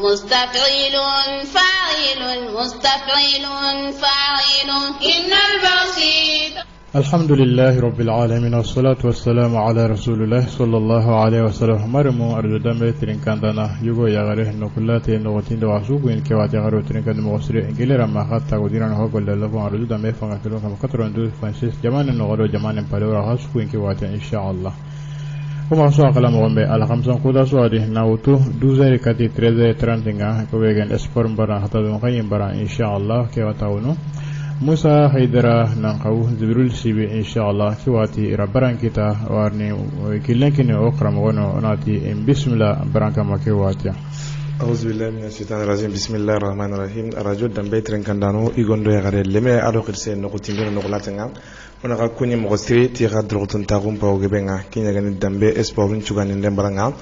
مستفعل فاعل مستفعل فاعل إن البسيط. الحمد لله رب العالمين والصلاة والسلام على رسول الله صلى الله عليه وسلم. مرمو أرد دم ترين كندنا يجو يغره نقولات نقطين دواسوق وين كوات يغره ترين كند مغسر إنجيل رما خاطر ودينا نهو كل لفون أرد دم فان كلون كم كترون دو فانسيس جمان النغرو جمان بالورا هاسوق وين كوات إن شاء الله. كما سوا كلام غمبة على خمسة كودا سوادي ناوتو 12 كاتي 13:30 كويجن اسبورم برا حتى دمقين برا إن شاء الله كواتاونو. موسى حيدرا نانقو زبرول سيبي إن شاء الله كواتي ربران كتا وارني وكلنكني أقرم غنو ناتي بسم الله برانكا مكواتي. أعوذ بالله من الشيطان الرجيم. بسم الله الرحمن الرحيم. الرجل دمبي ترنكندانو يغندو يغاري لمي أدو قرسي نقوتينجو نقولاتنغا ونغا كوني مغسري تيغا دروغتن تاغم باوغبينغا كينيا غني دمبي اسبورن چوغاني ندمبرانغا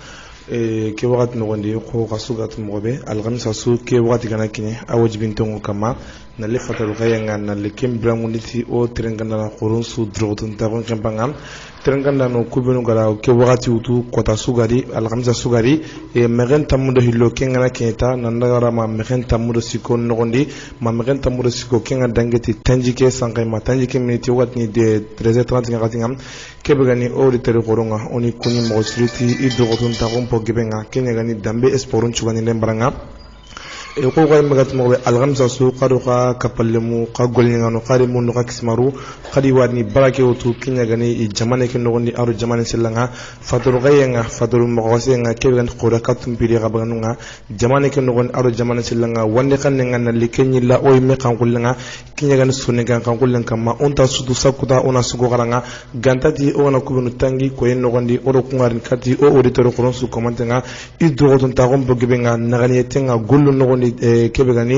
ke wakati nogondi ko kasugat mobe algamsa su ke wakati kana kini awajibin tongo kama na le fatalu kayanga na le kembranguniti o trenganda na khurun su drogtun tagon kampangam trenganda no kubenu gara ke wakati utu kota sugari algamsa sugari e megen tamudo hillo kengana kenta nandagara ma megen tamudo siko nogondi ma megen tamudo siko kenga dangeti tanjike sankai ma tanjike miniti wakati ni de 13:30 ngatingam kebegani auditeur koronga oni kuni mosriti idrogtun tagon gibenga kenya gani dambe esporun chugani lembaranga e ko ko magat mo be algamsa su qaruqa kapallemu qagolnga no qarimu no kismaru qadi wadni barake otu kenya gani i jamane ke nogondi aru jamane selanga fadru gayenga fadru mogosenga kegan qura katum biri gabanunga jamane ke nogondi aru jamane selanga wande kannga na likenyi la oy me kankulanga kenya gani sunega kankulen kama onta sudu sakuta ona sugo garanga gantati ona kubunu tangi ko en nogondi oro kungarin kati o auditeur koron su commentenga idrogotun tagom bogibenga nagani etenga gollu nogondi kebegani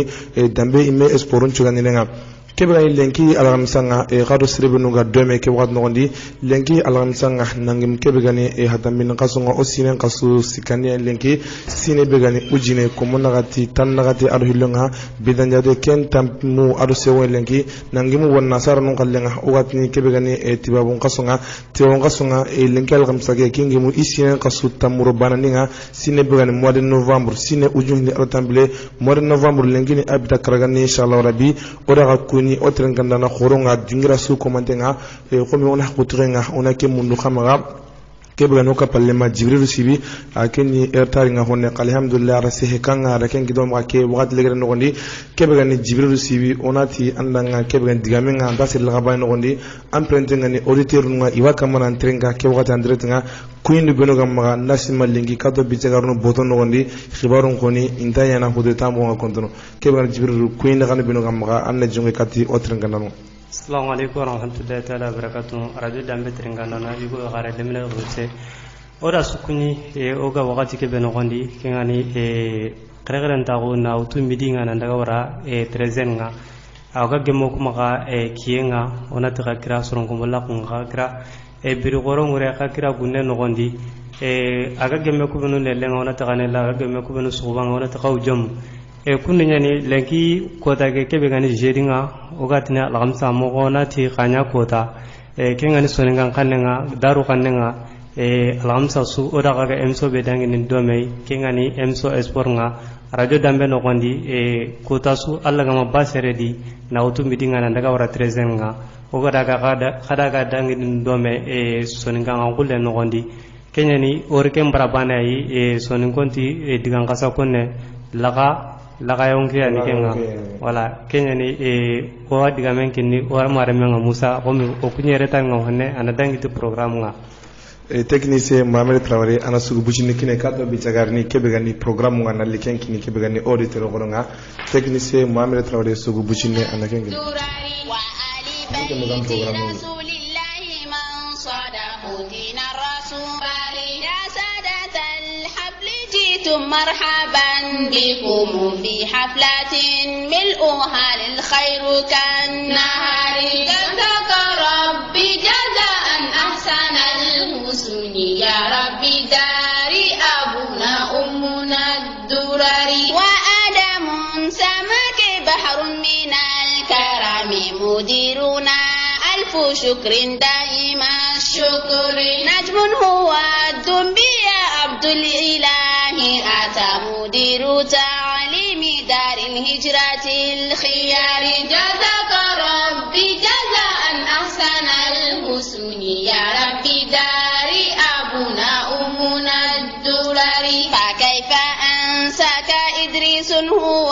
dambe ime esporun chugani lenga kebegani lenki algamsanga gado srebenu ga dome ke wad nogondi lenki algamsanga nangim kebegani hadamin qasunga osinen qasu sikani lenki sine begani ujine komonagati tannagati arhilonga bidanjade ken tammu arsewo lenki nangimu wonna saranu kallenga ugatni kebegani tibabun qasunga tibabun qasunga lenki algamsage kingimu isinen qasu tamuro bananinga sine begani mois de novembre sine ujuni artamble mois de novembre lenki ni abita karagani inshallah rabbi odaga ni otren kandana khoronga dingira su komantenga ko mi wona khutrenga ona ke mundu khamaga kebe no ka pallema jibril sibi akeni ertari nga honne alhamdulillah rasihe kanga raken gidom ke wagat legere no gondi kebe gani jibril sibi onati andanga kebe gani digamenga ndase laga bay no gondi emprunté ngani auditeur nga iwa kamana entrenga ke wagat andretenga kuindu beno gamma nasima lingi kado bicegarno boton no gondi khibarun koni intaya na hude tambo nga kontono kebe gani jibril kuindu gani beno gamma anna jonge kati otrenga nano. Assalamu alaikum warahmatullahi ta'ala wabarakatuh. Radio Dambe Trengandana yugo gare lemna rutse ora sukuni oga wakati ke benogondi kengani kregeren tago na utu midinga na ndaga wara 13 nga aga gemo kuma ga kienga ona taka kira soron kumbola kunga kira biri goro ngure ka kira gunne nogondi aga gemme ku benu lelenga ona taka ne la aga gemme ku benu subanga ona taka ujom kunnya ni lenki kota ke kebe gani jeringa ogatina algamsa mo nati khanya kota kengani soninga kannenga daru kannenga algamsa su odaga ga emso bedangi ni domei kengani emso esport nga radio dambe no gondi kota su alla gama baseredi na utu midinga na daga wara 13 nga ogadaga khadaga dangi ni dome soninga ngulle no gondi kenyani orke mbarabana yi soningonti digangasa konne laga yonki ani kenga wala kenya ni o diga men kinni o mare men Musa o mi o kunyere tan ngone ana dangi to programme nga technicien Mohamed Traoré ana sugu bucini kine kaddo bi cagarni kebe gani programme nga nalli kenkini kebe gani auditeur goronga technicien Mohamed Traoré sugu bucini ana kengi wa ali programme مرحبا بكم في حفلة ملؤها للخير كالنهار جزاك ربي جزاء أحسن الحسن يا ربي داري أبونا أمنا الدرر وآدم سمك بحر من الكرم مديرنا ألف شكر دائم الشكر نجم هو الدنبي عبد الإله أتى مدير تعليم دار الهجرة الخيار جزاك ربي جزاء أحسن الحسن يا ربي دار أبونا أمنا الدرر فكيف أنساك إدريس هو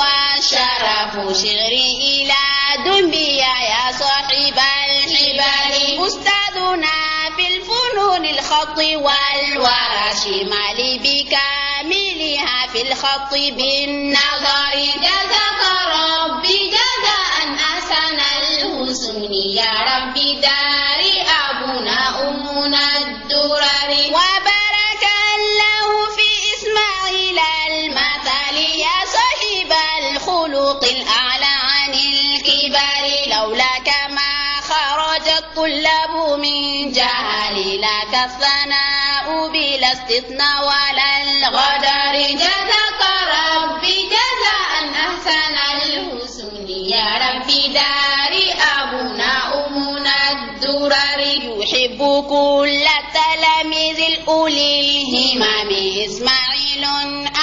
شرف شعري إلى دنبيا يا صاحب الحبال أستاذنا في الفنون الخط والورش مالي بكاملها في الخط بالنظر جزاك ربي جزاء أحسن الحسن يا ربي دار أبونا أمنا الدرر وبارك الله في إسماعيل المثل يا صاحب الخلق الأعلى عن الكبار لولاك ما خرج الطلاب من جهل لك الثناء بلا استثناء ولا الغدر جزاك ربي جزاء أحسن الحسن يا ربي دار أبونا أمنا الدرر يحب كل التلاميذ الأولي الهمام إسماعيل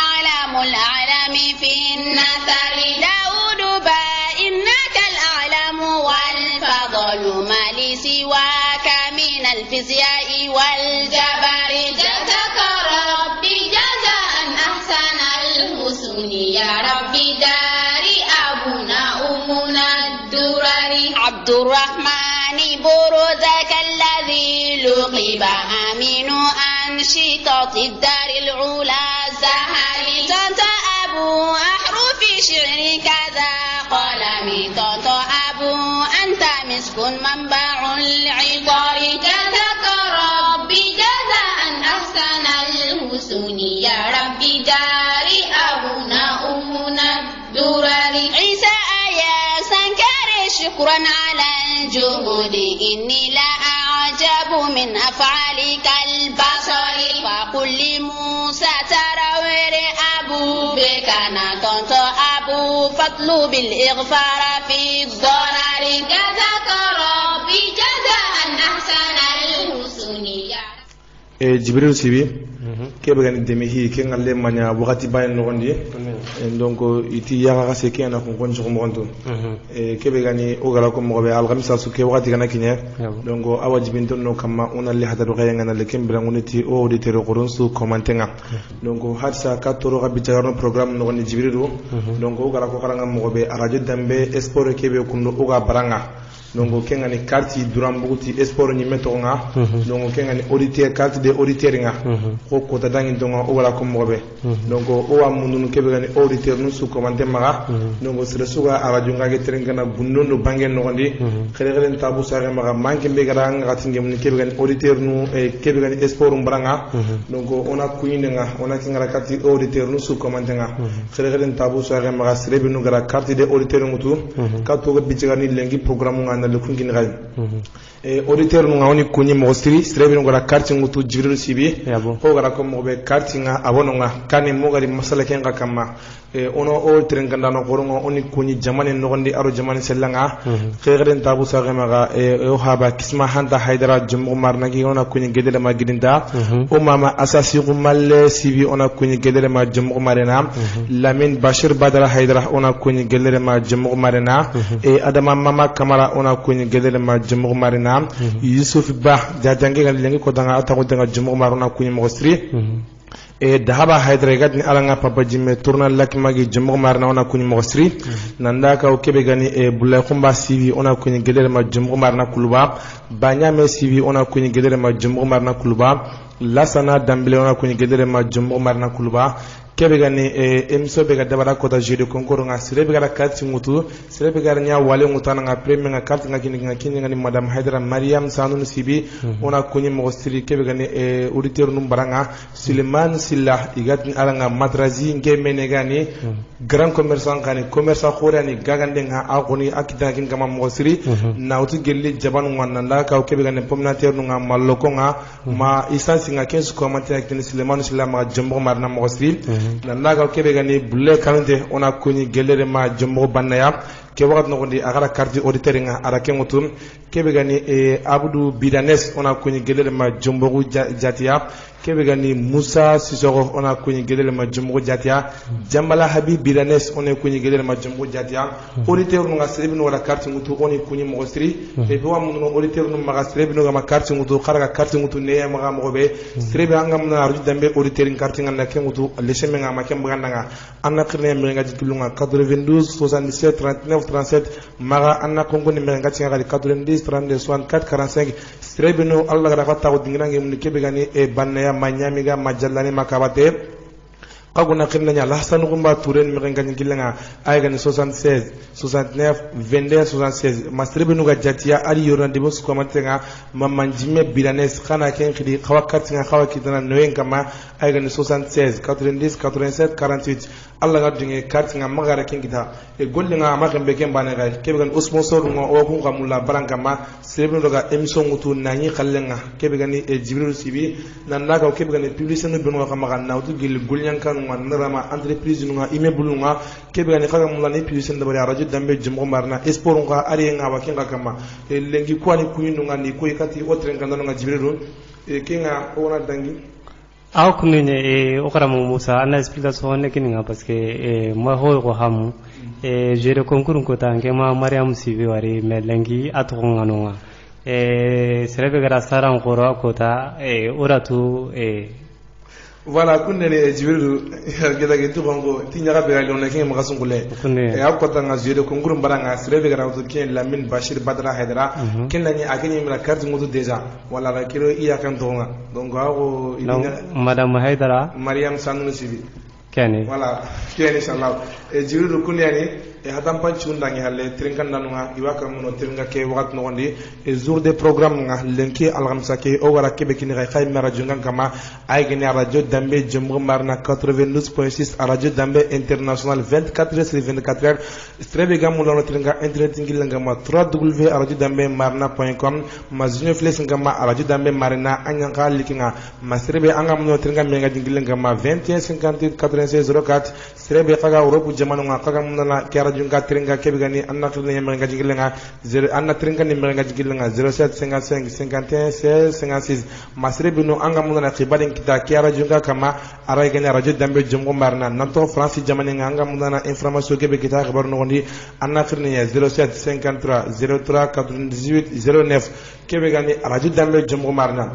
أعلام الأعلام في النثر داود إنك الأعلام والفضل ما لي سواك من الفزياء والجبر جزاك ربي جزاء أحسن الحسن يا ربي دار أبونا أمنا الدرر عبد الرحمن بروزك الذي لقب أمين أنشطة الدار العلا زهري طنط أبو أحرف شعر كذا قلمي طنط أبو أنت مسك منبع العطار جزاك ربي جزاء أحسن الحسن يا ربي دار أبونا أمنا الدرر عيسى يا سنكر شكرا على الجهود إني لا أعجب من أفعالك البصر فقل لموسى تراور أبو بك نطنط أبو فاطلب الإغفار في الضرر جزاك ربي جزاء أحسن الحسن Jibril Sibi kebe gani demihi ke ngalle manya wakati bayan nogondi donc iti yaga se ke na ko gonjo mo gondo kebe gani o gara ko mo be al khamisa su ke wakati kana kinya donc awajibin ton no kama ona li hada do gayanga na le kembra nguniti o auditeur ko ron su commentenga donc hadsa ka toro ga bitarno programme nogondi Jibril do donc o gara ko karanga mo be radio dambe sport kebe kundo o ga baranga donc kengani carte durambuti sport ni meto nga donc kengani auditeur carte de auditeur nga ko ko tadangi donga o wala ko mobe donc o wa mundu kebe gani auditeur nu su commenter maga donc sere suga radio nga ge terengana bundondo bangen no gondi xere xere tabu sare maga manke be gara nga tingem ni kebe gani auditeur nu kebe gani sport mbranga donc ona kuine nga ona kingara carte auditeur nu su commenter nga xere xere tabu sare maga sere be nu gara carte de auditeur ngutu ka to ga bicigani lengi programme nga na le kungin gal auditeur nu ngawni kunyi mo stri strebe ngora carte ngutu Jibril Sibi ko gara ko mo be carte nga abono nga kane mo gari masala ken ga kama ono o trenganda no gorongo oni kunyi jamane no gondi aro jamane sellanga khegren tabu sa gamaga o haba kisma handa haidara jumu marna gi ona kunyi gedele ma gidinda o mama asasi gumal Sibi ona kunyi gedele ma jumu marena Lamin Bashir Badara haidara ona kunyi gedele ma jumu marena adama mama kamara ona kunyi gedele ma jumu marena Yusuf Ba jajange ga lengi ko danga ata ko danga jumu marona kunyi mo stri dahaba haidara gadni alanga papa jimme tournal lakmagi jumu marna ona kunyi mo stri nanda ka o kebe gani bulay khumba Sibi ona kunyi gedele ma jumu marna kuluba banyame Sibi ona kunyi gedele ma jumu marna kuluba lasana dambele ona kunyi gedele ma jumu marna kuluba kebe gani emso be ga dabara kota jeu de concours nga sirebe ga carte ngutu sirebe ga nya wale ngutana nga premier nga carte nga kini ngani madame Haidara Mariam Sanun Sibi ona kunyi mo stri kebe gani auditeur num baranga Suleiman Silla igatni alanga madrazi ngemene gani grand commerçant gani commerçant khorani gagande nga agoni akita kin kama mo stri nauti gelli jabanu ngana la ka kebe gani pomnateur nga maloko nga ma isansi nga 15 commentaire akini Suleiman Silla ma jombo marna mo stri nanda ka kebe gani bulle kalante ona kunyi gelere ma jombo banaya ke wagat no gondi agara carte auditeur nga ara ke mutum kebe gani Abdou Bidanes ona kuni gelele ma jombogu jatiya kebe gani Musa Sisoko ona kuni gelele ma jombogu jatiya Jambala Habib Bidanes ona kuni gelele ma jombogu jatiya auditeur nga serebe no wala carte mutu oni kuni mo gostri e be wa mun auditeur no ma serebe no ma carte mutu kharaga carte mutu ne ma mo be serebe angam na arju dambe auditeur carte nga ke mutu le cheme nga ma kem buganda nga anna khirne me nga jikilunga 92 77 39 37 maga anna kongo ni me nga tinga 90 32 64 45 strebino Allah gara fata udingirange mun kebe gani e banaya manyami ga majallani makabate qaguna khirna nya lahsan gumba turen mi ngani gilenga ay gani 76 69 22 76 mastrebino ga jatiya ali yorande bos ko matenga mamanjime Bidanes khana ken khidi khawakati nga khawakitana noyen kama ay gani 76 90 87 48 Allah ga dinge carte nga magara ken kita e golle nga ma kembe ken bane ga kebe gan sponsor nga o ko ngamula baranga ma sebno ga emission ngutu nani khallenga kebe gani e Jibril Sibi nan naga kebe gani publicité no beno ga maga nawtu gil golnyan kan nga narama entreprise nga immeuble nga kebe gani khaga mulla ni publicité ndo bari radio dambe jumgo marna esport nga ari nga wa ken ga kama e lengi kwani kuyinu nga ni koy kati otre nga nga Jibril e kenga ona dangi aw kunene o karamo Musa ana explication ne kininga parce que ma ho ko hamu je de concours ko tanke ma Mariam Sibi wari melengi atonga nonga serebe gara saran qoro ko ta oratu voilà kunene Jibril geda ge to bango tinya ga be lon ken ma kasungule e akota nga je de concours baranga serebe gara to ken Lamine Bashir Badra Haidara ken lani akeni mira carte ngudu deja wala la kiro iya kan tonga donc ago madame Haidara Mariam Sanu Sibi kene voilà kene inshallah Jibril kunene hadam panchu ndangi halle trinkan nanunga iwaka muno tringa ke wakat no ngondi jour de programme nga lenki algamsa ke o wara kebe kini khay mara jungan kama ay gene radio dambe jumbo marna 92.6 radio dambe international 24/24 strebe gamu no tringa internet ngilanga ma 3w radio dambe marna.com mazunyo fles ngama radio dambe marina anyanga likinga masrebe angam no tringa menga ngilanga ma 21 58 96 04 strebe kaga europe jamanu nga kaga munana junga tringa kebigani anna khilna yamma ngaji gilenga anna tringa ni ngaji gilenga 07 55 51 16 56 masrebino anga munana khibadin kita kiara junga kama aray gani radio dambe jumgo marna nanto france jamani anga munana information kebe kita khabar no gondi anna khilna ya 07 53 03 98 09 kebigani radio dambe jumgo marna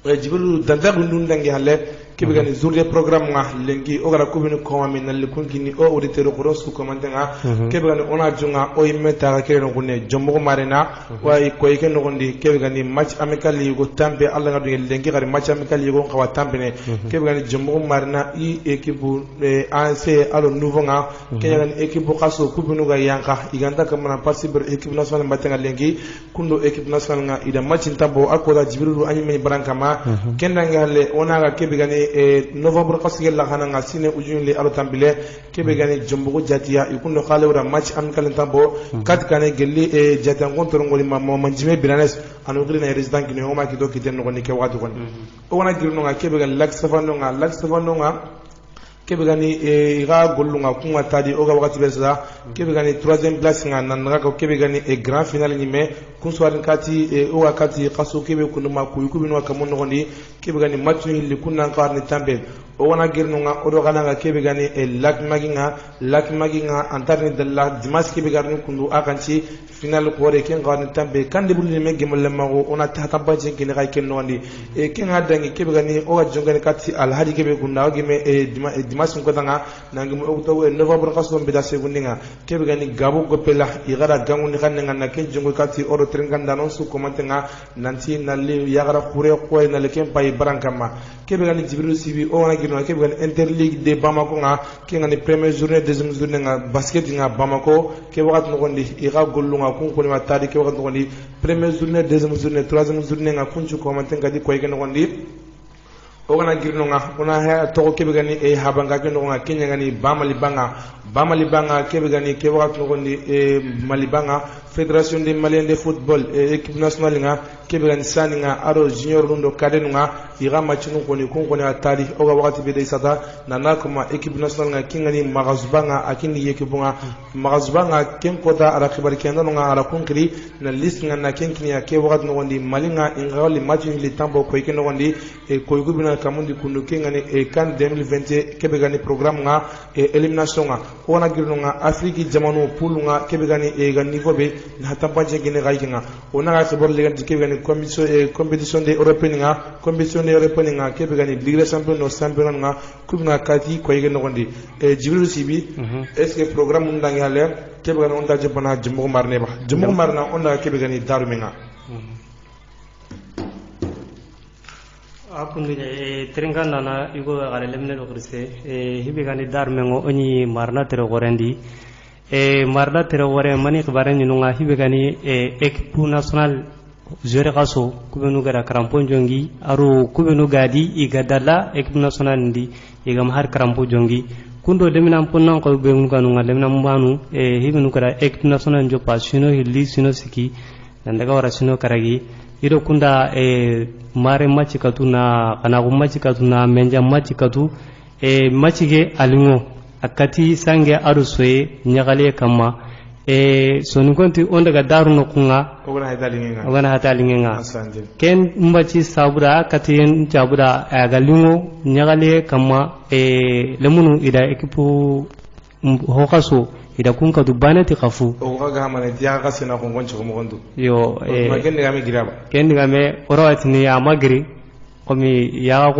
jibril dandagu ndundangi halle kebe gani journée programme nga lengi o gara ko binu ko ma nal ko kini o auditeur ko rosu ko man nga kebe gani ona junga o imeta ka kere no kunne jombo marina way ko yake no gondi kebe gani match amical yugo tambe alla nga dungel lengi gari match amical yugo ko tambe ne kebe gani jombo marina i équipe ANC alo nouveau nga kebe gani équipe kaso ko binu ga yanka iganda kam na participer équipe nationale mbatenga lengi kundo équipe nationale nga ida match ntabo akoda jibril anyi branka ma kenda nga le ona ga kebe gani novembre qasgel la khana nga sine ujunli alo tambile kebe gani jombo jatiya ikundo khalewra match am kalen tambo kat kane gelli jatiya ngontoro ngoli mamma manjime Bidanes anu gili na resident kini o ma ki do kiten no ni ke wadu kon o wana girno nga kebe gani lax safano nga kebe gani ga golunga kunga tadi o ga wakati bersa kebe gani 3e place nga nan ga kebe gani grand final ni me kunsuwarin kati o wakati qaso kebe kunuma kuyukubinwa kamono gondi kebe gani match ni kunna qarni tambe o wana girno nga o do kana kebe gani lak maginga antarni dalla dimas kebe garni kundu akanci final ko re ken qarni tambe kande bulni me gemol mago ona tata baje kini ga ken nondi ken hadangi kebe gani o ga jongani kati al hadi kebe kunna gime dimas ko tanga nangi mo o taw novembre qaso be da segundinga kebe gani gabu go pela igara gangu ni kanne na ken jongo kati oro tringanda non su komantenga nanti nalli yagara kure ko na le ken pay barankama kebe gani Jibril Sibi o wana girno kebe gani interligue de Bamako nga ke ngani première journée deuxième journée nga basket nga Bamako ke wakat no gondi iga gollunga kun ko ni matadi ke wakat no gondi première journée deuxième journée troisième journée nga kunchu komantenga di ko yake no gondi o gana girno nga ona ha to kebe gani habanga ke no nga kenya gani bamali banga kebe gani ke wakat no gondi malibanga Fédération des Maliens de football et équipe nationale nga kebe sani nga aro junior lundo kadenu nga iga machinu koni konkoni atari oga wakati bede sata nana kuma équipe nationale nga kingani magazubanga akini yekibunga magazubanga kenkota ara khibari kendo nga ara kunkiri na list nga na kenkini ya ke wakati ngondi malinga ingawali match ni tambo ko ikeno ngondi ko yugubina kamundi kundu kingani kan 2020 kebe gani programme nga élimination nga ona girno nga Afrique jamano pool nga kebe gani ga niveau be na tampanje gene ga ikinga ona ga khibor legan kebe gani compétition de européen nga compétition de européen nga kebe gani ligue des champions no champion nga coupe nga kati ko yigeno ngondi jibril sibi est-ce que programme ndangi hale kebe gani onda jebana jumbo marne ba jumbo marna onda kebe gani darumenga akundu teringana na igo gare lemne do kriste hibe gani darmengo oni marna tere gorendi marna tere gore mani khibare nyunga hibe gani équipe nationale jere kaso kubenu gara krampon jongi aro kubenu gadi igadala équipe nationale ndi igam har krampo jongi kundo lemina ponnan ko be nganu lemina mbanu hibenu gara équipe nationale jo pasino hilli sino siki nandaga wara sino karagi ido kunda mare match katuna kana ko match katuna menja match katu matchige alingo akati sange aro soye nyagale kama soni konti onda ga daru no kunga ogana hatalinga ken mbachi sabura katien chabura agalingo nyagale kama lemunu ida ekipu hokaso ida kunka du banati khafu oga hamane dia ga sina ko ngoncho ko mondo yo magende game giraba ken game orawatini ya magri komi ya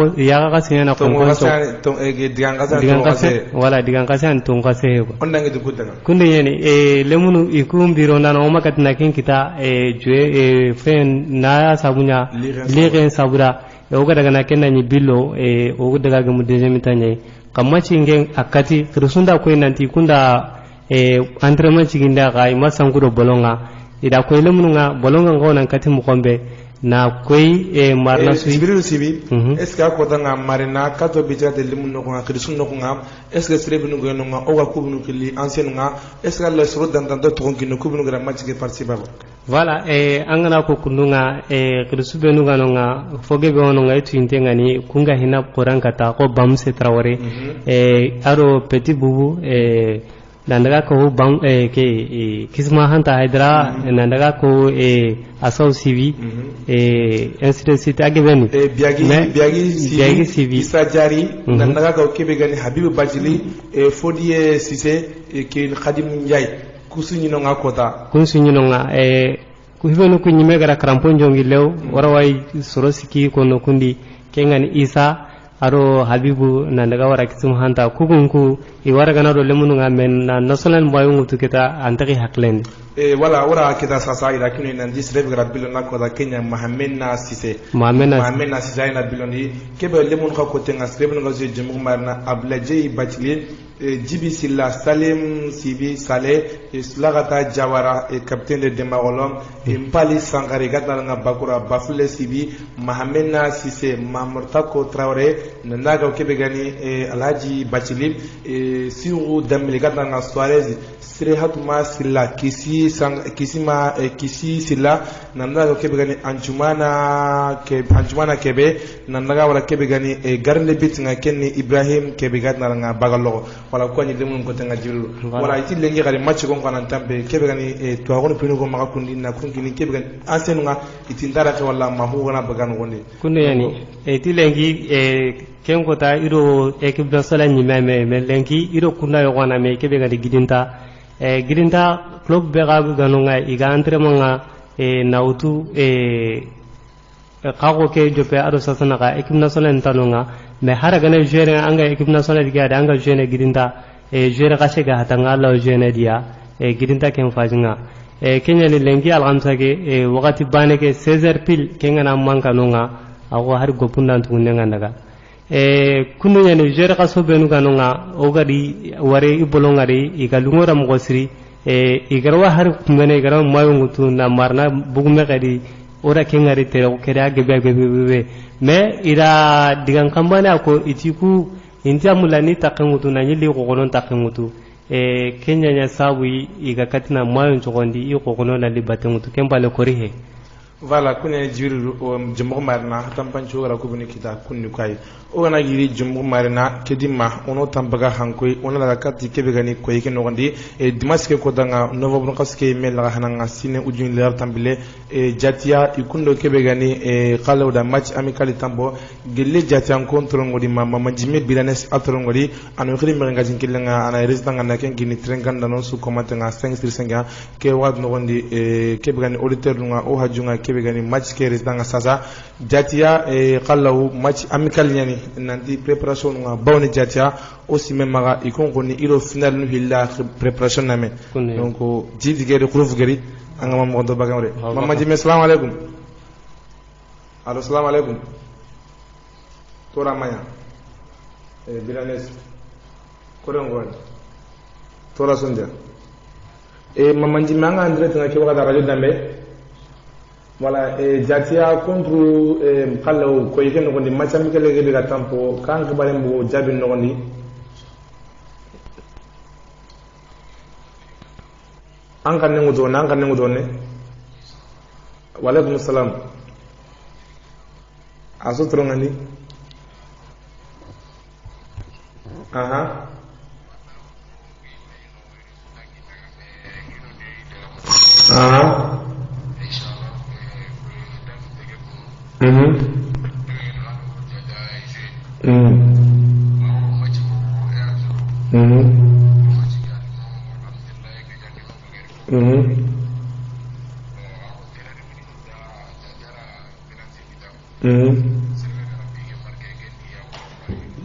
ga sina na ko ngoncho to digangasa wala digangasa to ngase ko ondange du kudana kunde yeni lemunu ikum biro ndana o makati na ken kita jwe fen na sabunya liren sabura oga daga na ken ni billo oga daga ga mu deuxième tanye kamachi ngen akati krusunda ko nanti kunda entraînement ciginda ga masanguro bolonga ida ko lemnunga bolonga ngona kati mukombe na koy marna jibril sibi est ce que ko danga marina kato bija de lemnu ko ngakri no ko ngam est ce que sere binu go nga o ga ko binu kili ancien nga est ce que la suru dan dan to ngino ko binu gra match ke participer voilà angana ko kununga krisu benu ga nga foge be ononga itu intengani kunga hina quran kata ko bamse trawore aro petit bubu nandaga ko bang ke kisma hanta haidra nandaga ko asaw sivi institut ageveni biagi sivi isajari nandaga ko kebe gani habibu bajili fodie sise ke khadim njay kusunyino nga kota kusunyino nga ku hibenu ku nyime gara krampon jongi lew warawai sorosiki ko no kundi kengani isa aro habibu nandaga wara kisum hanta kugunku iwara ganado lemunu ngamen na national mbayungu tuketa antaki haklen wala wara kita sasa ila kinu nan dis rev grad bilon na ko da Kenya Mohamed na Sise na biloni kebe lemun ka ko tenga srebnu ga je jemu marna ablaje bachli Jibi Silla Salim Sibi Saleh Slagata Jawara capitaine de Demagolom Mpali Sankare Gatanga Bakura Bafule Sibi Mahamena Sise Mamurtako Traoré Nandaga Kebegani Alhaji Bachili Siru Dambele Gatanga Suarez Sire Hatuma Silla Kisi Silla Nandaga Kebegani Anjumana Kebe Nandaga Wara Kebegani Garne Bitinga Kenni Ibrahim Kebegatanga Bagalo wala ko ni lemun ko tanga jilu wala iti lengi gari match ko ngana tambe kebe gani to agono pino ko maka kundi na kundi kebe gani asen nga iti ndara to wala mahu gana bagan gonde kunde yani iti lengi ken ko ta iro équipe de sala ni me lengi iro kunda yo wana me kebe gani gidinta club be ga ganu nga iga entraînement nga nautu kago ke jope ado sasana ka équipe nationale tanonga mais hara gane jouer anga équipe nationale ga anga jouer gidinta jouer ka shega hatanga la jouer dia gidinta ken fajinga kenya ni lengi alhamsa ke wakati bane ke 16h pile kenga na manka nonga ago har gopunda tunga ndaga kunu yani jouer ka so benu kanonga o gadi ware ibolonga ri igalungora mo siri igarwa har kumene igara mayo ngutu na marna bugume kadi ora kengari tere keda gebe me ira digan kambana ko itiku intia mulani takengutu na nyili ko gonon takengutu kenya nya sabu iga katina mayon chogondi i kokono la libatengutu kembale korihe voilà kunya jibril jumbo marna tampancho gara kubuni kita kunni kai o gana giri jumbo marna kedima ono tambaga hankoi ono la kati kebe gani koy ke nogondi dimaske ko danga novembre kaske mel la hananga sine ujun ler tambile jatia ikundo kebe gani qalaw da match amical tambo gelle jatia contre ngodi mama jime bilanes atro ngodi anu khiri me ngajin kilanga ana resistanga na ken gini trengan danon su komata nga 5/5 ke wad nogondi kebe gani auditeur nga o hajunga kebe gani match ke resistanga sasa jatia qalaw match amical nyani nanti préparation nga bawni jatia aussi même maga ikon koni ilo final nu hilla préparation name donc jidi gere khuruf gari anga mam gondo bagamre mama jime assalamu alaikum allo assalamu alaikum tora maya bilanes korongon tora sondia mama jime anga andre tanga ke waga radio dambe voilà jatia contre xalaw ko yake no gondi match mi kele gele tampo kan ko bare mbo jabi no gondi an kan ne ngudo ne wa alaikum assalam aso trongani aha aha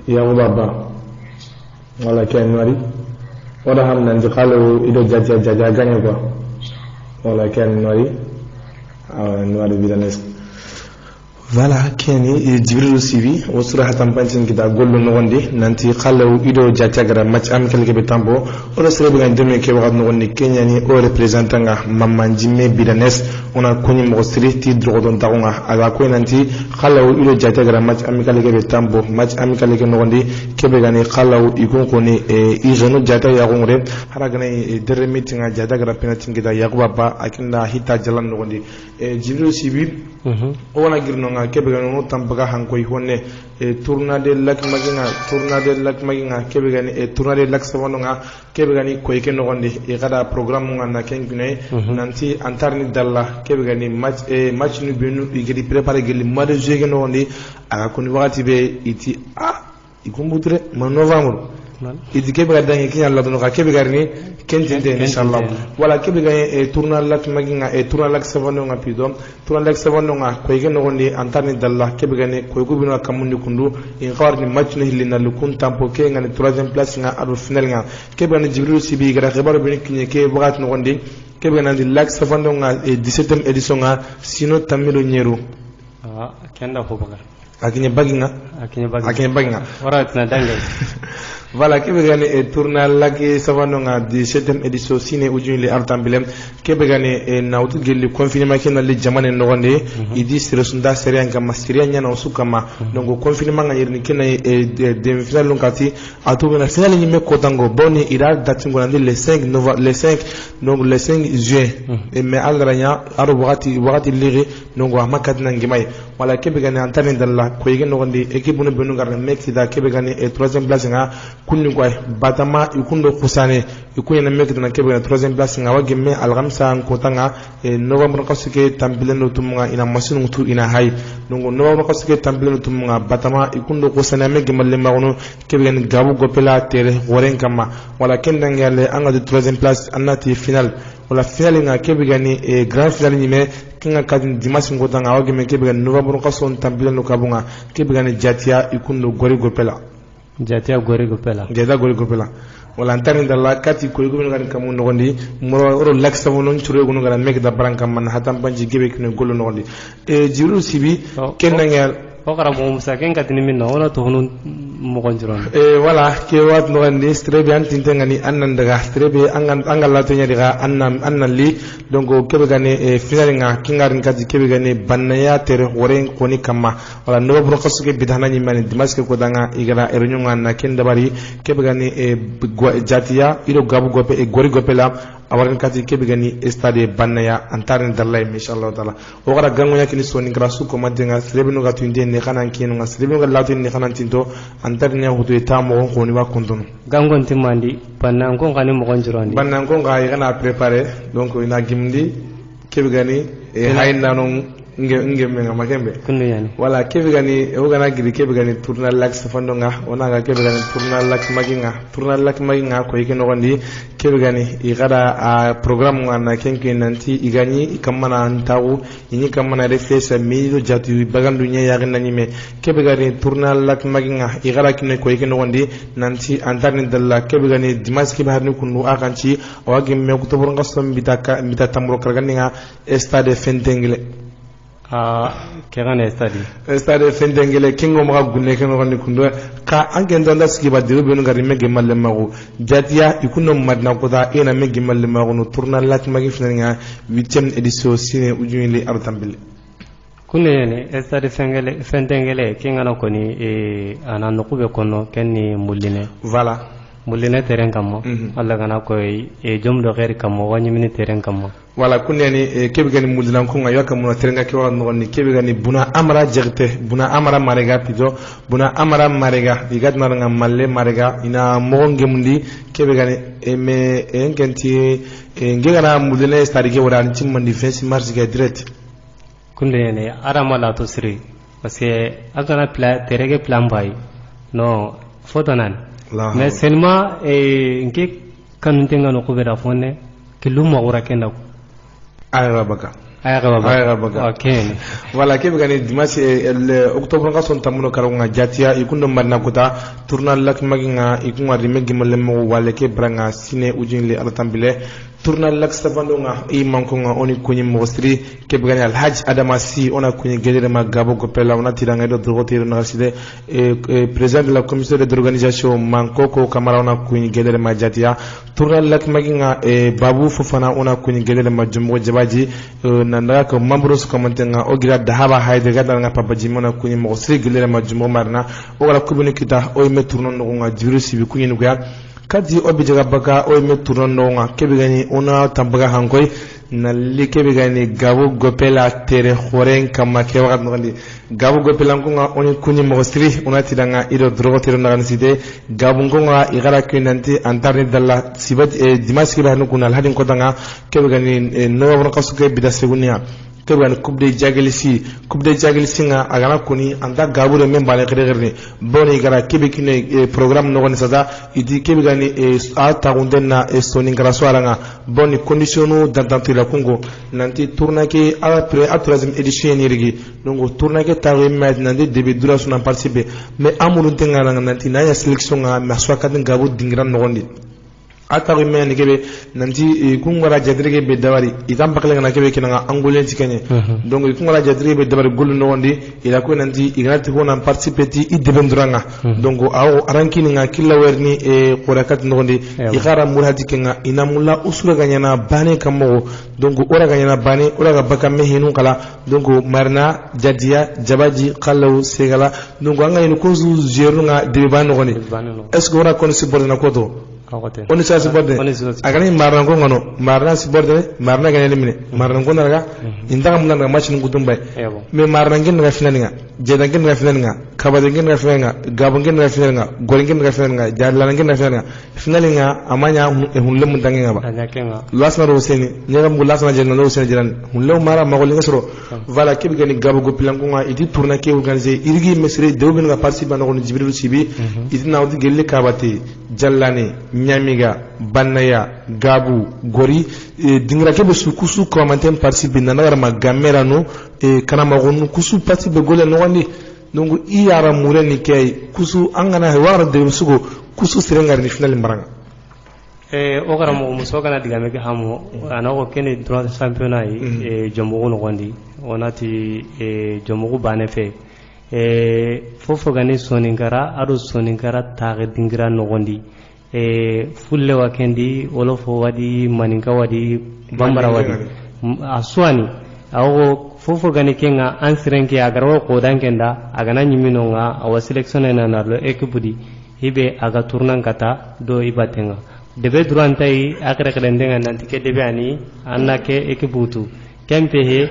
ya baba wala ken mari wala ham nan jikalo ido jaja ganya ko wala ken mari nori bidanes voilà keni jibril sivi o sura hatam pancin kita gollo no wonde nanti xalaw ido jatiagara match amical ke tambo o resre bi ngam deme ke waxat no wonde kenya ni o représentant nga mamman jimme bidanes ona koni mo siri ti drogodon taxunga aga ko nanti xalaw ido jatiagara match amical ke tambo match amical ke no wonde kebe gani xalaw ikon koni i jeno jata ya ngore haragana dere meeting nga jatiagara penalty ngida yakuba ba akinda hita jalan no wonde jibril sivi o wana girno nga kebe gani no tambaga hankoy honne tourna de lak maginga kebe gani tourna de lak sawono nga kebe gani koy ke no gonde kada programme nga na kenkune nanti antarni dalla kebe gani match nu benu igedi préparer geli mois de juillet no gonde aga koni wakati be iti ikumbutre ma novembre idi kebe gadangi kinya Allah dono ka kebe garni kentinde inshallah wala kebe gani tournal lak maginga tournal lak sawono nga pidom tournal lak sawono nga koy ke no gonde antarni dalla kebe gani koy ko bino kamundi kundu in qarni match no hilina lukun tampo ke ngani 3e place nga adu final nga kebe gani jibril sibi gara xebaro bini kinye ke bagat no gonde kebe gani lak sawono nga 17e édition nga sino tamilo nyeru kenda ko bagar akinye baginga warat na dangal voilà kebe gani tournal laki savano nga 17e édition sine ujun le artambilem kebe gani nautu gelli confinement kena le jamane no gonde idi siresunda serian kama serian nyana usukama donc confinement nga yirni kena demi final longati atu bena final ni me kotango boni ira datingo nande le 5 novembre le 5 donc le 5 juin mais alranya aro wakati liri donc wa makadna ngimay wala kebe gani antane dalla ko yige no gonde équipe no benu garna mekti da kebe gani 3e place nga kunni koy batama ikundo kusane ikuye mekti na kebe gani 3e place nga wagemme algamsa ko tanga novembre kasuke tambileno tumunga ina masinu tu ina hay donc novembre kasuke tambileno tumunga batama ikundo kusane megemme le magono kebe gani gabu gopela tere woren kama wala kenda ngale anga de 3e place anati final wala final nga kebe gani grand final ni me kinga kadin dimanche ngota nga wagemme kebe gani novembre kason tambileno kabunga kebe gani jatia ikundo gori gopela wala antani dalla kati ko yugo ngani kamu nogondi moro oro laksa wonon churo ngana mek da branka man hatam banji gebe kino gollo nogondi jiru sibi kenna ngal okara mo musa ken katini minna ona to hono mo gonjiron wala ke wat no andi strebe antinte ngani annan daga strebe angal la to nyadiga annan li donc kebe gane final nga kingarin kadi kebe gane banaya tere horen koni kama wala no bro kasuke bidana ni mani dimaske ko danga igara erunyunga na ken dabari kebe gane jatiya ido gabu gope gori gope la awaran kati kebe gani stade banaya antarin dallay inshallah taala o gara gango yakini soni grasu ko madenga strebe no gatu inde ne kana kinu nga strebe no latu ne kana tinto antarin ya hutu tamo ko ni wa kondon gango ntimandi banna ko ngani mo gonjirondi banna ko nga yana préparer donc ina gimdi kebe gani hayna non ngemme nga magembe kunno yani wala kebe gani o gana gidi kebe gani tournal lak safando nga ona ga kebe gani tournal lak maginga ko yike no gondi kebe gani igada a programme nga na kenke nanti igani ikamana ntawu yini kamana reflexa mido jatu bagandu nya yagin nanyime kebe gani tournal lak maginga igada kinne ko yike no gondi nanti antarni dalla kebe gani dimas kebe harni kunu akanci awagi me ko to bornga som bita tamro karganinga stade fentengile kegane stade fendengele kingo maga gunne kengo kandi kundo ka angen donda skiba diru benu ngari mege malle mago jatiya ikuno madna ko da ina mege malle mago no tournal lat magi finanga 8e édition sine ujunili artambile kunne yene stade fendengele kingana ko ni anan ko be kono kenni muline voilà muline terrain kammo alla kana ko jomdo ghairi kammo wani mini terrain kammo wala kunni kebe gani mudilan ko ngaya kammo terrain ke wala no ni kebe gani buna amara jegte buna amara marega pido buna amara marega digat na nga malle marega ina monge mundi kebe gani me engenti ngegana mudile starige wala ntimandi fensi mars ga direct kunde yene arama la to siri parce que agana terrain plan bay no fotonan mais seulement nke kanuntenga no kubera fonne kiluma ora kenda ayra baka okay wala kebe gani dimanche octobre nga son tamuno karonga jatia ikundo manna kota tournal lak maginga ikunga rimegi malemo wala ke branga sine ujinle alatambile tournal lak savandonga mankonga oni kunyi mostri kebe gani alhaj adamasi ona kunyi gedere magabo ko pela ona tiranga do drogotir na side président de la commission d'organisation mankoko kamara ona kunyi gedere majatia tournal lak maginga babu fofana ona kunyi gedere majumbo jabaji nanda ko membres commentenga ogira dahaba hayde gadanga papaji mona kunyi mostri gedere majumbo marna ogala kubuni kita o me tournon nga virus bi kunyi nuga kadi obi jaga baka o me tournon nga kebe gani ona tambaga hankoy na likebe gani gabu gopela tere khoren kama ke wagat ngandi gabu gopela nga oni kunyi mostri ona tidanga ido drogotir na ganside gabu nga igara kinanti antarni dalla sibat dimaski bahnu kunal hadin kotanga kebe gani no wona kasuke bidasigunia kebe gani kubde jagelisi nga agana kuni anda gabu de membale gere boni igara kebe kine programme no goni sasa idi kebe gani a tagundenna soni ngara swalanga boni conditionu d'entente Congo nanti tournake après à 3e édition nirigi donc tournake tawe med nanti début dura suna participer mais amuru tengana nanti na ya sélection nga maswa kadin gabu dingiran no gondi atawi men kebe nanti kungara jadrige be dawari itam bakle ngana kebe kinanga angolen tikanye donc kungara jadrige be dawari golu no wondi ila ko nanti igrati ko nan participer ti idebenduranga donc aw arankini nga killa werni qorakat no wondi igara murhati kenga inamulla usura ganyana bane kamo donc ora ganyana bane ora ga bakame hinu kala donc marna jadia jabaji qallu segala donc anga ino ko zerunga de bano wondi est ce que ora kon subordina ko to on est sur bord agani marna ko ngono marna si bord marna ga elimine marna ko naga indaga mun naga match ngutum bay mais marna ngin ga finalinga jeda ngin ga finalinga kabade ngin ga finalinga gabo ngin ga finalinga gor ngin ga finalinga jalla ngin ga finalinga finalinga amanya hunle mun dangi ngaba lasna ro seni nyega mu lasna jenna ro seni jiran hunle mara magol nga soro voilà kebi gani gabo go pilanko nga idi tourna ke organiser irigi mesre dewben nga participer na ko jibril sibi idi nawdi gelle kabati jallani nyamiga banaya gabu gori dingra ke be sukusu commentaire participer na nagara ma gamera no kana ma gonu kusu participer gole no wandi donc iyara mure ni kay kusu angana wara de sugo kusu serengar ni final maranga o gara mo muso kana diga me hamo anako kene droit championnat jombo no wandi onati jombo bane fe fofo gani soninkara ado soninkara taxe dingira nogondi fulle wa kendi wolofo wadi maninka wadi bambara wadi aswani awo fofo gani kenga ansirenke agarawo kodankenda agana nyiminonga awa selection na narlo ekibudi hibe aga turnan kata do ibatenga debe durantai akre krendenga nanti ke debe ani annake ekibutu kempe he